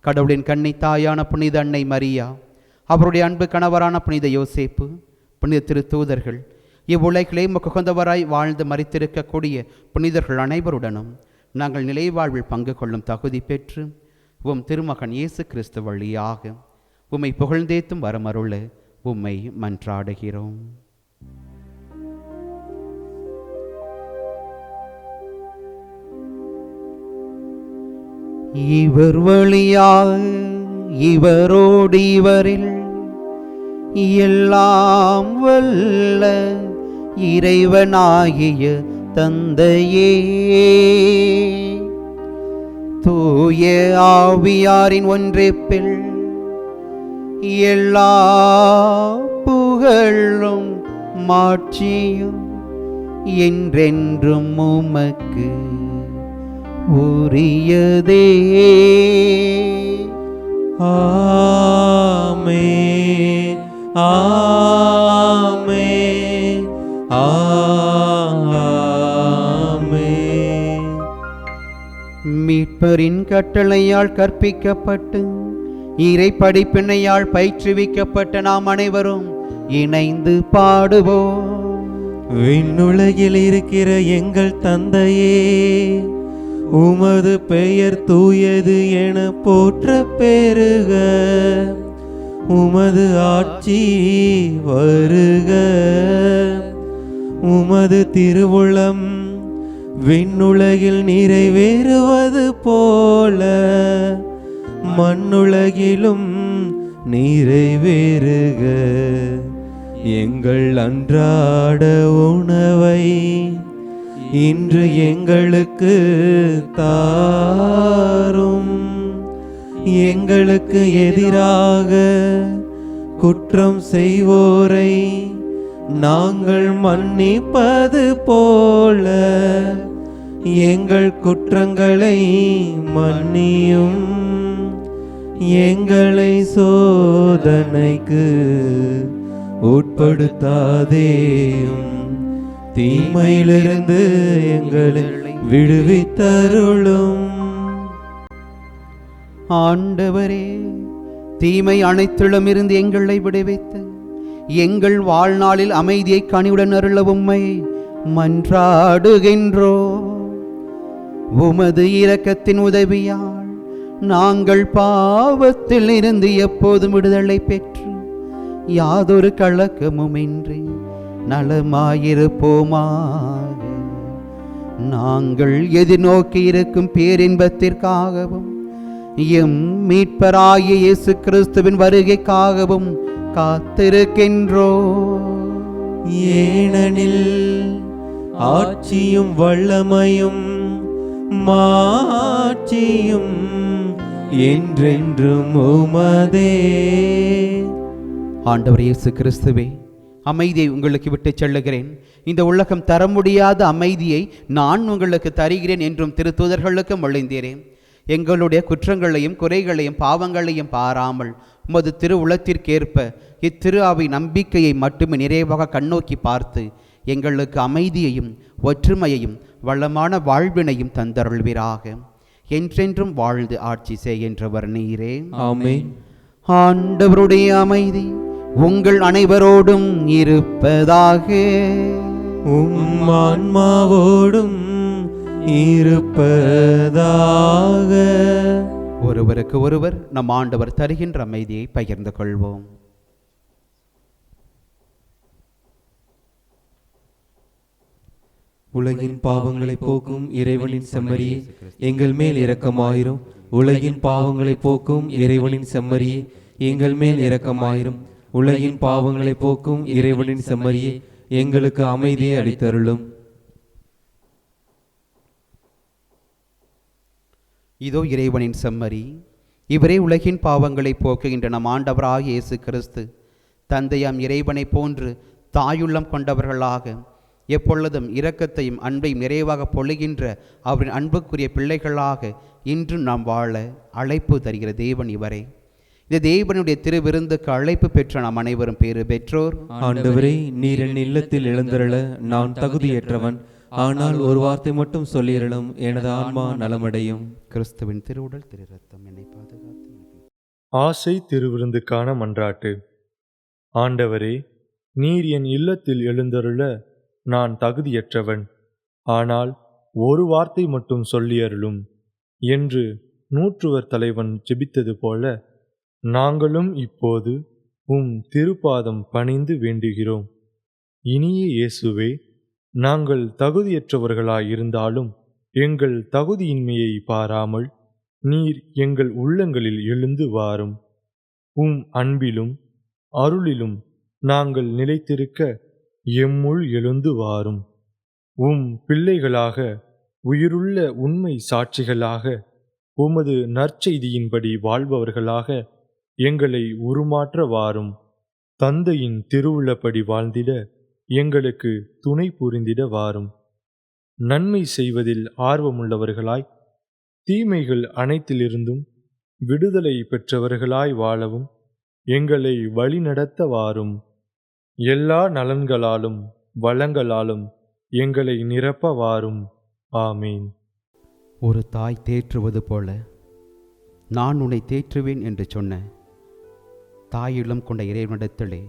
கடவுளின் கன்னி தாயான புனித அன்னை மரியா, அவருடைய அன்பு கணவரான புனித யோசேப்பு, புனித திரு தூதர்கள், இவ்வுலகிலே முகந்தவராய் வாழ்ந்து மரித்திருக்கக்கூடிய புனிதர்கள் அனைவருடனும் நாங்கள் நிலை வாழ்வில் பங்கு கொள்ளும் தகுதி பெற்று உம் திருமகன் இயேசு கிறிஸ்து வழியாக உம்மை புகழ்ந்தேத்தும் வரமருள உம்மை மன்றாடுகிறோம். இவர் வழியாக இவரோடு இவரில் எல்லாம் வல்ல இறைவனாகிய தந்தையே, தூய ஆவியாரின் ஒன்றிப்பில் எல்லா புகழும் மாட்சியும் என்றென்றும் உமக்கு உரியதே.
ஆமென், ஆமென், ஆமென்.
மீட்பரின் கட்டளையால் கற்பிக்கப்பட்டு இறை படிப்பினையால் பயிற்றுவிக்கப்பட்ட நாம் அனைவரும் இணைந்து பாடுவோம்.
விண்ணுலகில் இருக்கிற எங்கள் தந்தையே, உமது பெயர் தூயது என போற்ற பெருக. உமது ஆட்சி வருக. உமது திருவுளம் விண்ணுலகில் நிறைவேறுவது போல மண்ணுலகிலும் நிறைவேறுக. எங்கள் அன்றாட உணவை இன்று எங்களுக்கு தாரும். எங்களுக்கு எதிராக குற்றம் செய்வோரை நாங்கள் மன்னிப்பது போல எங்கள் குற்றங்களை மன்னியும். எங்களை சோதனைக்கு உட்படுத்தாதேயும், தீமையிலிருந்து எங்களை விடுவித்தருளும்.
ஆண்டவரே, தீமை அனைத்திலும் இருந்து எங்களை விடுவித்து எங்கள் வாழ்நாளில் அமைதியை கனிவுடன் அருள உம்மை மன்றாடுகின்றோ. உமது இரக்கத்தின் உதவியால் நாங்கள் பாவத்தில் இருந்து எப்போதும் விடுதலை பெற்று யாதொரு கலக்கமுமின்றி நலமாயிருப்போமாக. நாங்கள் எதிர்நோக்கி இருக்கும் பேரின்பத்திற்காகவும் எம் மீட்பராகிய இயேசு கிறிஸ்துவின் வருகைக்காகவும் காத்திருக்கின்றோ.
ஏனெனில் ஆட்சியும் வல்லமையும் மாட்சியும் என்றென்றும் உமதே.
ஆண்டவர் இயேசு கிறிஸ்துவே, அமைதியை உங்களுக்கு விட்டு செல்லுகிறேன். இந்த உலகம் தர முடியாத அமைதியை நான் உங்களுக்கு தருகிறேன் என்றும் திருத்தூதர்களுக்கு மொழிந்தீரேன். எங்களுடைய குற்றங்களையும் குறைகளையும் பாவங்களையும் பாராமல் உமது திரு உளத்திற்கேற்ப இத்திரு அவை நம்பிக்கையை மட்டுமே நிறைவாக கண்ணோக்கி பார்த்து எங்களுக்கு அமைதியையும் ஒற்றுமையையும் வளமான வாழ்வினையும் தந்தருள்வீராக. என்றென்றும் வாழ்ந்து ஆட்சி செய்கின்றவர் நீரே.
ஆமென்.
ஆண்டவருடைய அமைதி உங்கள் அனைவரோடும் இருப்பதாக.
உம் ஆன்மாவோடும் இருப்பதாக.
ஒருவருக்கு ஒருவர் நம் ஆண்டவர் தருகின்ற அமைதியை பகிர்ந்து கொள்வோம்.
உலகின் பாவங்களை போக்கும் இறைவனின் செம்மறியே, எங்கள் மேல் இரக்கமாயிரும். உலகின் பாவங்களை போக்கும் இறைவனின் செம்மறியே, எங்கள் மேல் இரக்கமாயிரும். உலகின் பாவங்களை போக்கும் இறைவனின் செம்மறியே, எங்களுக்கு அமைதியை அளித்தருளும்.
இதோ இறைவனின் செம்மறி, இவரே உலகின் பாவங்களை போக்குகின்ற நம் ஆண்டவராக இயேசு கிறிஸ்து. தந்தையாம் இறைவனை போன்று தாயுள்ளம் கொண்டவர்களாக எப்பொழுதும் இரக்கத்தையும் அன்பையும் நிறைவாக பொழிகின்ற அவரின் அன்புக்குரிய பிள்ளைகளாக இன்று நாம் வாழ அழைப்பு தருகிற தேவன் இவரே. இந்த தேவனுடைய திருவிருந்துக்கு அழைப்பு பெற்ற நாம் அனைவரும் பேறு பெற்றோர்.
ஆண்டவரே, நீர் என் இல்லத்தில் எழுந்தருள நான் தகுதியற்றவன். ஆனால் ஒரு வார்த்தை மட்டும் சொல்லிரலும், எனது ஆன்மா நலமடையும்.
கிறிஸ்துவின் திருவுடல் திரு ரத்தம் என்னை பாதுகாத்து.
ஆசை திருவிருந்துக்கான மன்றாட்டு. ஆண்டவரே, நீர் என் இல்லத்தில் எழுந்தருள நான் தகுதியற்றவன். ஆனால் ஒரு வார்த்தை மட்டும் சொல்லியருளும் என்று நூற்றுவர் தலைவன் ஜெபித்தது போல நாங்களும் இப்போது உம் திருப்பாதம் பணிந்து வேண்டுகிறோம். இனிய இயேசுவே, நாங்கள் தகுதியற்றவர்களாயிருந்தாலும் எங்கள் தகுதியின்மையை பாராமல் நீர் எங்கள் உள்ளங்களில் எழுந்து வாரும். உம் அன்பிலும் அருளிலும் நாங்கள் நிலைத்திருக்க எம்முள் எழுந்து வாரும். உம் பிள்ளைகளாக உயிருள்ள உண்மை சாட்சிகளாக உமது நற்செய்தியின்படி வாழ்பவர்களாக எங்களை உருமாற்ற வாரும். தந்தையின் திருவுள்ளப்படி வாழ்ந்திட எங்களுக்கு துணை புரிந்திட வாரும். நன்மை செய்வதில் ஆர்வமுள்ளவர்களாய் தீமைகள் அனைத்திலிருந்தும் விடுதலை பெற்றவர்களாய் வாழவும் எங்களை வழிநடத்த வாரும். எல்லா நலன்களாலும் வளங்களாலும் எங்களை நிரப்ப வாரும். ஆமீன்.
ஒரு தாய் தேற்றுவது போல நான் உன்னை தேற்றுவேன் என்று சொன்ன தாயுள்ளம் கொண்ட இறைவனிடத்திலே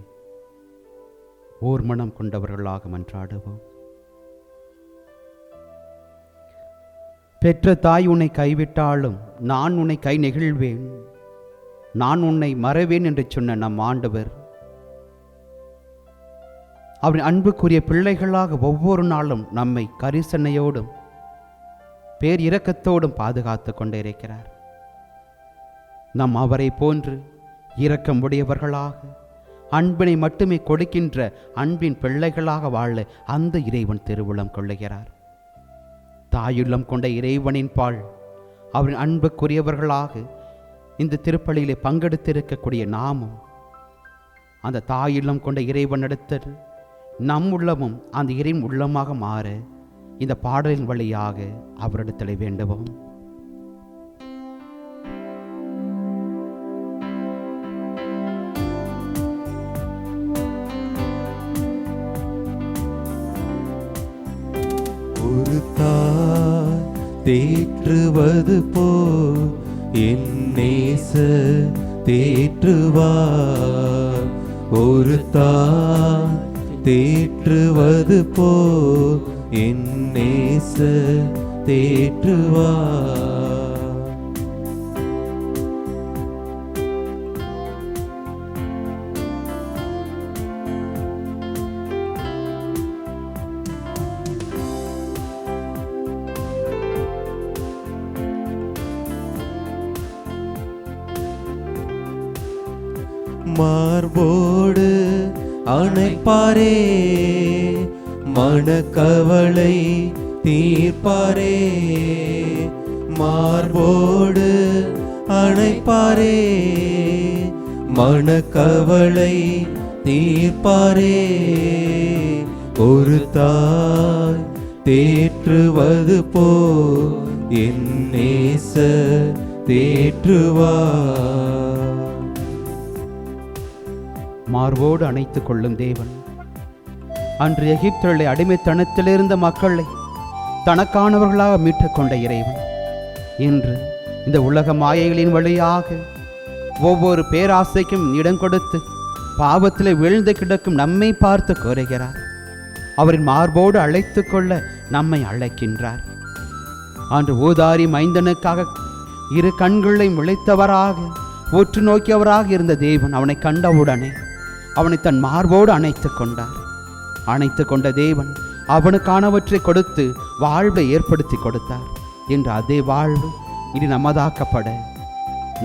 ஓர் மனம் கொண்டவர்களாக மன்றாடுவோம். பெற்ற தாய் உன்னை கைவிட்டாலும் நான் உன்னை கை நெகிழ்வேன், நான் உன்னை மறவேன் என்று சொன்ன நம் ஆண்டவர் அவரின் அன்புக்குரிய பிள்ளைகளாக ஒவ்வொரு நாளும் நம்மை கரிசனையோடும் பேர் இரக்கத்தோடும் பாதுகாத்து கொண்டே இருக்கிறார். நாம் அவரை போன்று இரக்கம் உடையவர்களாக அன்பினை மட்டுமே கொடுக்கின்ற அன்பின் பிள்ளைகளாக வாழ அந்த இறைவன் திருவுளம் கொள்ளுகிறார். தாயுள்ளம் கொண்ட இறைவனின் பால் அவரின் அன்புக்குரியவர்களாக இந்த திருப்பலியிலே பங்கெடுத்திருக்கக்கூடிய நாமும் அந்த தாயுள்ளம் கொண்ட இறைவனிடத்தில் நம் உள்ளமும் அந்த இறைவன் உள்ளமாக மாற இந்த பாடலின் வழியாக அவரிடத்தில் வேண்டுவோம்.
ஒரு தாய் தேற்றுவது போ என் நேசர் தேற்றுவார். ஒரு தாய் தேற்றுவது போ என் நேசர் தேற்றுவார். மார்போடு அணைப்பாரே, மனக்கவலை தீர்ப்பாரே. மார்போடு அணைப்பாரே, மனக்கவலை தீர்ப்பாரே. ஒரு தாய் தேற்றுவது போ என் நேசர் தேற்றுவார்.
மார்போடு அணைத்துக் கொள்ளும் தேவன் அன்று எகிப்திலே அடிமைத்தனத்திலிருந்த மக்களை தனக்கானவர்களாக மீட்டுக் கொண்ட இறைவன் இன்று இந்த உலக மாயைகளின் வழியாக ஒவ்வொரு பேராசைக்கும் இடம் கொடுத்து பாவத்திலே வீழ்ந்து கிடக்கும் நம்மை பார்த்து கோருகிறார். அவரின் மார்போடு அழைத்து கொள்ள நம்மை அழைக்கின்றார். அன்று ஊதாரி மைந்தனுக்காக இரு கண்களை முளைத்தவராக உற்று நோக்கியவராக இருந்த தேவன் அவனை கண்டவுடனே அவனை தன் மார்போடு அணைத்து கொண்டார். அணைத்து கொண்ட தேவன் அவனுக்கானவற்றை கொடுத்து வாழ்வை ஏற்படுத்தி கொடுத்தார். என்று அதே வாழ்வு இனி நமதாக்கப்பட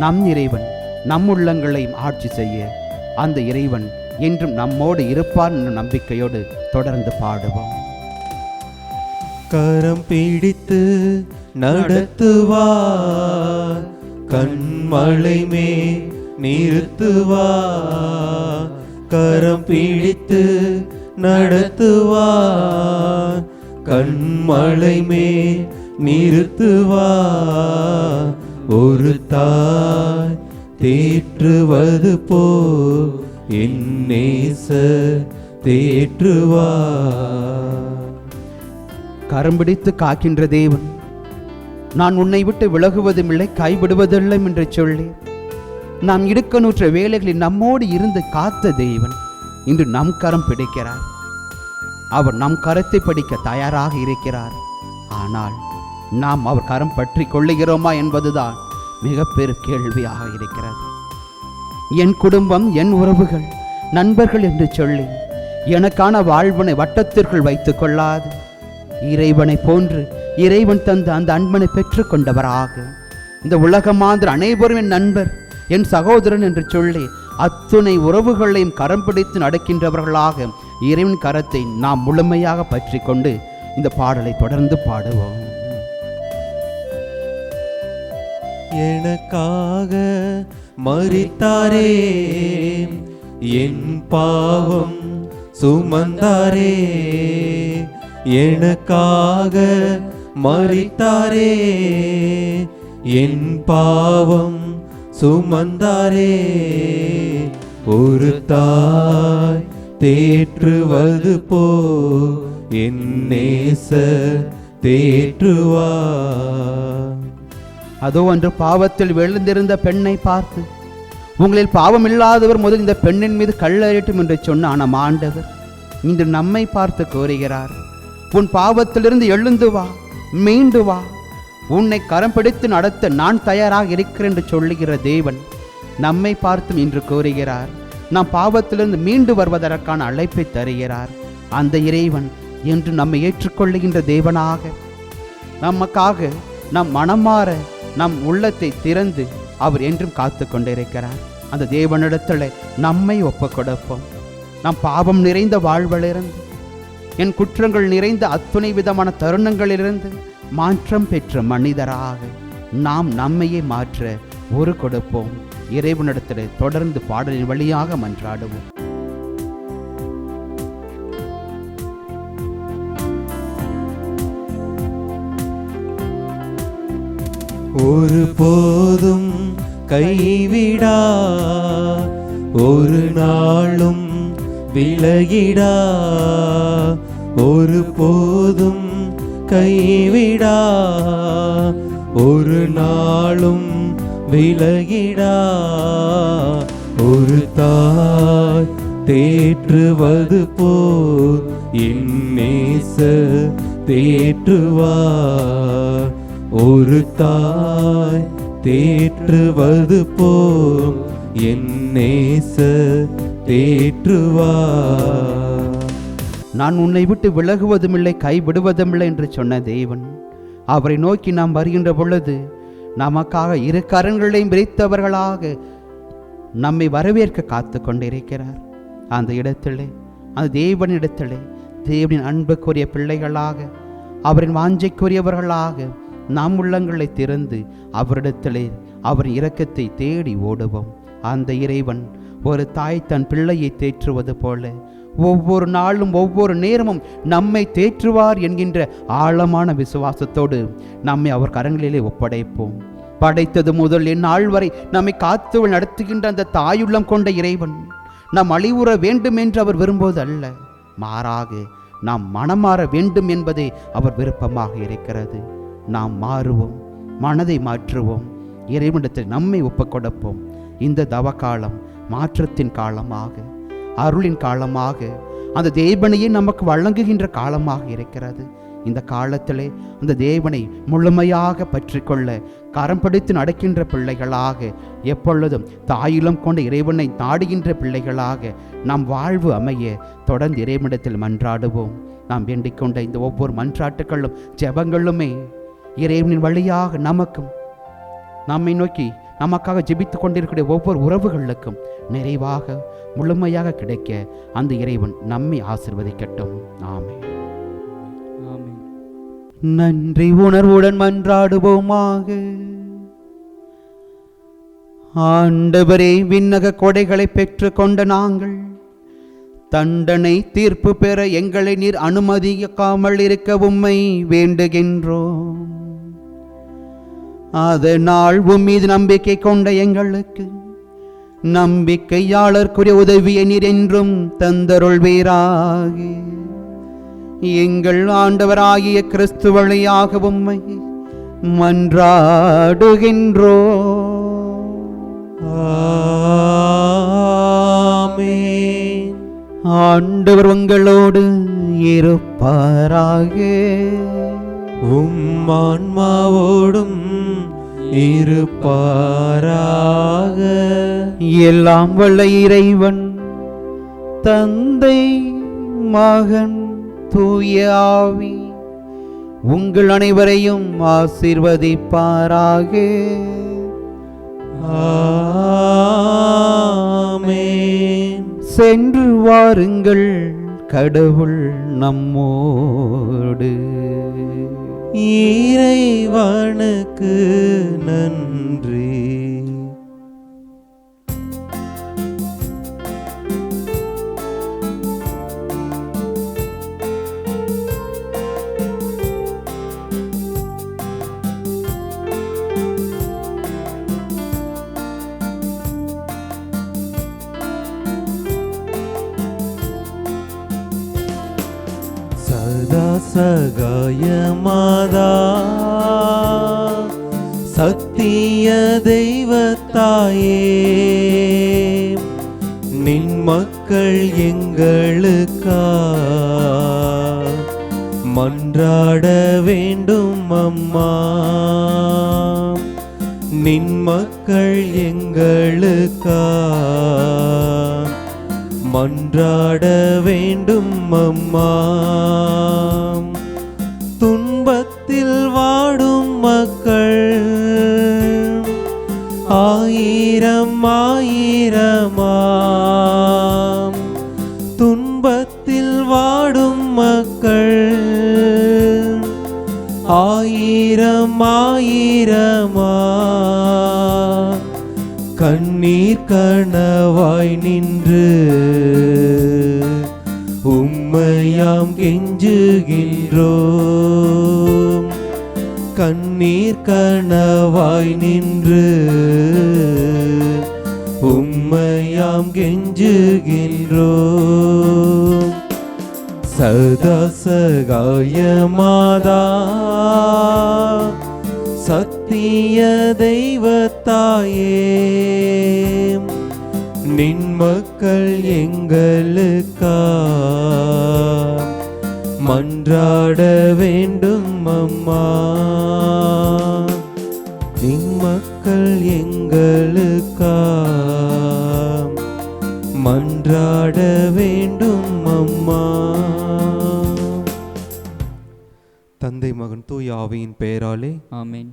நம் இறைவன் நம் உள்ளங்களையும் ஆட்சி செய்ய அந்த இறைவன் என்றும் நம்மோடு இருப்பார் என்ற நம்பிக்கையோடு தொடர்ந்து பாடுவோம்.
கரம் பிடித்து நடத்துவார், கண்மலை மேல் நிறுத்துவார். கரம் பிடித்து நடத்துவார், கண்மலை மேல் நிறுத்துவார். ஒரு தாய் தேற்றுவது போ என் நேசர் தேற்றுவார்.
கரம் பிடித்து காக்கின்ற தேவன் நான் உன்னை விட்டு விலகுவதும் இல்லை கைவிடுவதில்லை என்று சொல்லி நாம் இடுக்கணுற்ற வேலைகளில் நம்மோடு இருந்து காத்த தேவன் இன்று நம் கரம் பிடிக்கிறார். அவர் நம் கரத்தை பிடிக்க தயாராக இருக்கிறார். ஆனால் நாம் அவர் கரம் பற்றி கொள்ளுகிறோமா என்பதுதான் மிகப்பெரும் கேள்வியாக இருக்கிறது. என் குடும்பம், என் உறவுகள், நண்பர்கள் என்று சொல்லி எனக்கான வாழ்வினை வட்டத்திற்குள் வைத்துக் கொள்ளாது இறைவனை போன்று இறைவன் தந்த அந்த அன்பனை பெற்றுக் கொண்டவராக இந்த உலகமாந்திர அனைவரும் என் நண்பர், என் சகோதரன் என்று சொல்லி அத்துணை உறவுகளையும் கரம் பிடித்து நடக்கின்றவர்களாக இறைவன் கரத்தை நாம் முழுமையாக பற்றி கொண்டு இந்த பாடலை தொடர்ந்து பாடுவோம்.
எனக்காக மரித்தாரே, என் பாவம் சுமந்தாரே. எனக்காக மரித்தாரே, என் பாவம் சுமந்தாரே. ஒரு தாய் தேற்றுவது போ என் நேசர் தேற்றுவார்.
அதோ அன்று பாவத்தில் விழுந்திருந்த பெண்ணை பார்த்து உங்களில் பாவம் இல்லாதவர் முதல் இந்த பெண்ணின் மீது கல்லறியட்டும் என்று சொன்ன நம் ஆண்டவர் இன்று நம்மை பார்த்து கூறுகிறார், உன் பாவத்திலிருந்து எழுந்து வா, மீண்டு வா, உன்னை கரம் பிடித்து நடத்த நான் தயாராக இருக்கிறேன் என்று சொல்லுகிற தேவன் நம்மை பார்த்தும் இன்று கூறுகிறார். நாம் பாவத்திலிருந்து மீண்டு வருவதற்கான அழைப்பை தருகிறார். அந்த இறைவன் என்று நம்மை ஏற்றுக்கொள்ளுகின்ற தேவனாக, நமக்காக நம் மனமாற நம் உள்ளத்தை திறந்து அவர் என்றும் காத்து கொண்டிருக்கிறார். அந்த தேவனிடத்தில் நம்மை ஒப்புக் கொடுப்போம். நம் பாவம் நிறைந்த வாழ்விலிருந்து, என் குற்றங்கள் நிறைந்த அத்துணை விதமான தருணங்களிலிருந்து மாற்றம் பெற்ற மனிதராக நாம் நம்மையே மாற்ற ஒரு கொடுப்போம். இறைவனிடத்தில் தொடர்ந்து பாடலின் வழியாக மன்றாடுவோம்.
ஒரு போதும் கைவிடா, ஒரு நாளும் விலகிடா, ஒரு போதும் கைவிடா, ஒரு நாளும் விலகிடா. ஒரு தாய் தேற்றுவது போல் என் நேசர் தேற்றுவார். ஒரு தாய் தேற்றுவது போல் என் நேசர் தேற்றுவார்.
நான் உன்னை விட்டு விலகுவதுமில்லை, கைவிடுவதுமில்லை என்று சொன்ன தேவன், அவரை நோக்கி நாம் வருகின்ற பொழுது நமக்காக இரு கரங்களையும் விரித்தவர்களாக நம்மை வரவேற்க காத்து கொண்டிருக்கிறார். அந்த இடத்திலே, அந்த தேவனிடத்திலே, தேவனின் அன்புக்குரிய பிள்ளைகளாக, அவரின் வாஞ்சைக்குரியவர்களாக நாம் உள்ளங்களை திறந்து அவரிடத்திலே அவர் இரக்கத்தை தேடி ஓடுவோம். அந்த இறைவன் ஒரு தாய் தன் பிள்ளையை தேற்றுவது போல ஒவ்வொரு நாளும் ஒவ்வொரு நேரமும் நம்மை தேற்றுவார் என்கின்ற ஆழமான விசுவாசத்தோடு நம்மை அவர் கரங்களிலே ஒப்படைப்போம். படைத்தது முதல் இந்நாள் வரை நம்மை காத்து நடத்துகின்ற அந்த தாயுள்ளம் கொண்ட இறைவன் நாம் அழிவுற வேண்டும் என்று அவர் விரும்புவது அல்ல, மாறாக நாம் மனமாற வேண்டும் என்பதே அவர் விருப்பமாக இருக்கிறது. நாம் மாறுவோம், மனதை மாற்றுவோம், இறைவனிடத்தில் நம்மை ஒப்புக் கொடுப்போம். இந்த தவக்காலம் மாற்றத்தின் காலமாக, அருளின் காலமாக, அந்த தேவனையே நமக்கு வழங்குகின்ற காலமாக இருக்கிறது. இந்த காலத்திலே அந்த தேவனை முழுமையாக பற்றி கொள்ள கரம் பிடித்து நடக்கின்ற பிள்ளைகளாக, எப்பொழுதும் தாயிலம் கொண்ட இறைவனை நாடுகின்ற பிள்ளைகளாக நாம் வாழ்வு அமைய தொடர்ந்து இறைவனிடத்தில் மன்றாடுவோம். நாம் வேண்டிக் கொண்ட இந்த ஒவ்வொரு மன்றாட்டுகளும் ஜெபங்களுமே இறைவனின் வழியாக நமக்கும், நம்மை நோக்கி நமக்காக ஜெபித்துக் கொண்டிருக்கிற ஒவ்வொரு உறவுகளுக்கும் நிறைவாக முழுமையாக கிடைக்க அந்த இறைவன் நம்மை ஆசீர்வதிக்கட்டும். ஆமென்.
ஆமென்.
நன்றி உணர்வுடன் மன்றாடுவோமாக. ஆண்டவரே, விண்ணக கொடைகளை பெற்று கொண்ட நாங்கள் தண்டனை தீர்ப்பு பெற எங்களை நீர் அனுமதிக்காமல் இருக்க உம்மை வேண்டுகின்றோம். அதனால் உம்மீது நம்பிக்கை கொண்ட எங்களுக்கு நம்பிக்கையாளர்க்குரிய உதவியை நீர் என்றும் தந்தருள்வீராக. எங்கள் ஆண்டவராகிய கிறிஸ்து வழியாக உம்மை மன்றாடுகின்றோம்.
ஆமென்.
ஆண்டவர் உங்களோடு இருப்பாராக.
உம் ஆன்மாவோடும் இருப்பாராக.
எல்லாம் வல்ல இறைவன் தந்தை, மகன், தூய ஆவி உங்கள் அனைவரையும் ஆசீர்வதிப்பாராக.
ஆமென்.
சென்று வாருங்கள், கடவுள் நம்மோடு.
இறைவனுக்கு நன்றி. சதா சகாயமாதா சத்திய தெய்வத்தாயே, நின் மக்கள் எங்களுக்காக மன்றாட வேண்டும் அம்மா. நின் மக்கள் எங்களுக்கா மன்றாட வேண்டும் அம்மா. துன்பத்தில் வாடும் மக்கள் ஆயிரம் ஆயிரமாம். துன்பத்தில் வாடும் மக்கள் ஆயிரம் ஆயிரமா. கண்ணீர் கனவாய் நின்று உம்மையாம் கெஞ்சுகின்றோம். கண்ணீர் கனவாய் நின்று உம்மையாம் கெஞ்சுகின்றோம். சதா சகாயமாதா சத்திய தெய்வத்தாயே, நின் மக்கள் எங்களுக்கா மன்றாட வேண்டும் அம்மா. நின் மக்கள் எங்களுக்கா மன்றாட வேண்டும் அம்மா. தந்தை மகன் தூய ஆவியின் பெயராலே
ஆமென்.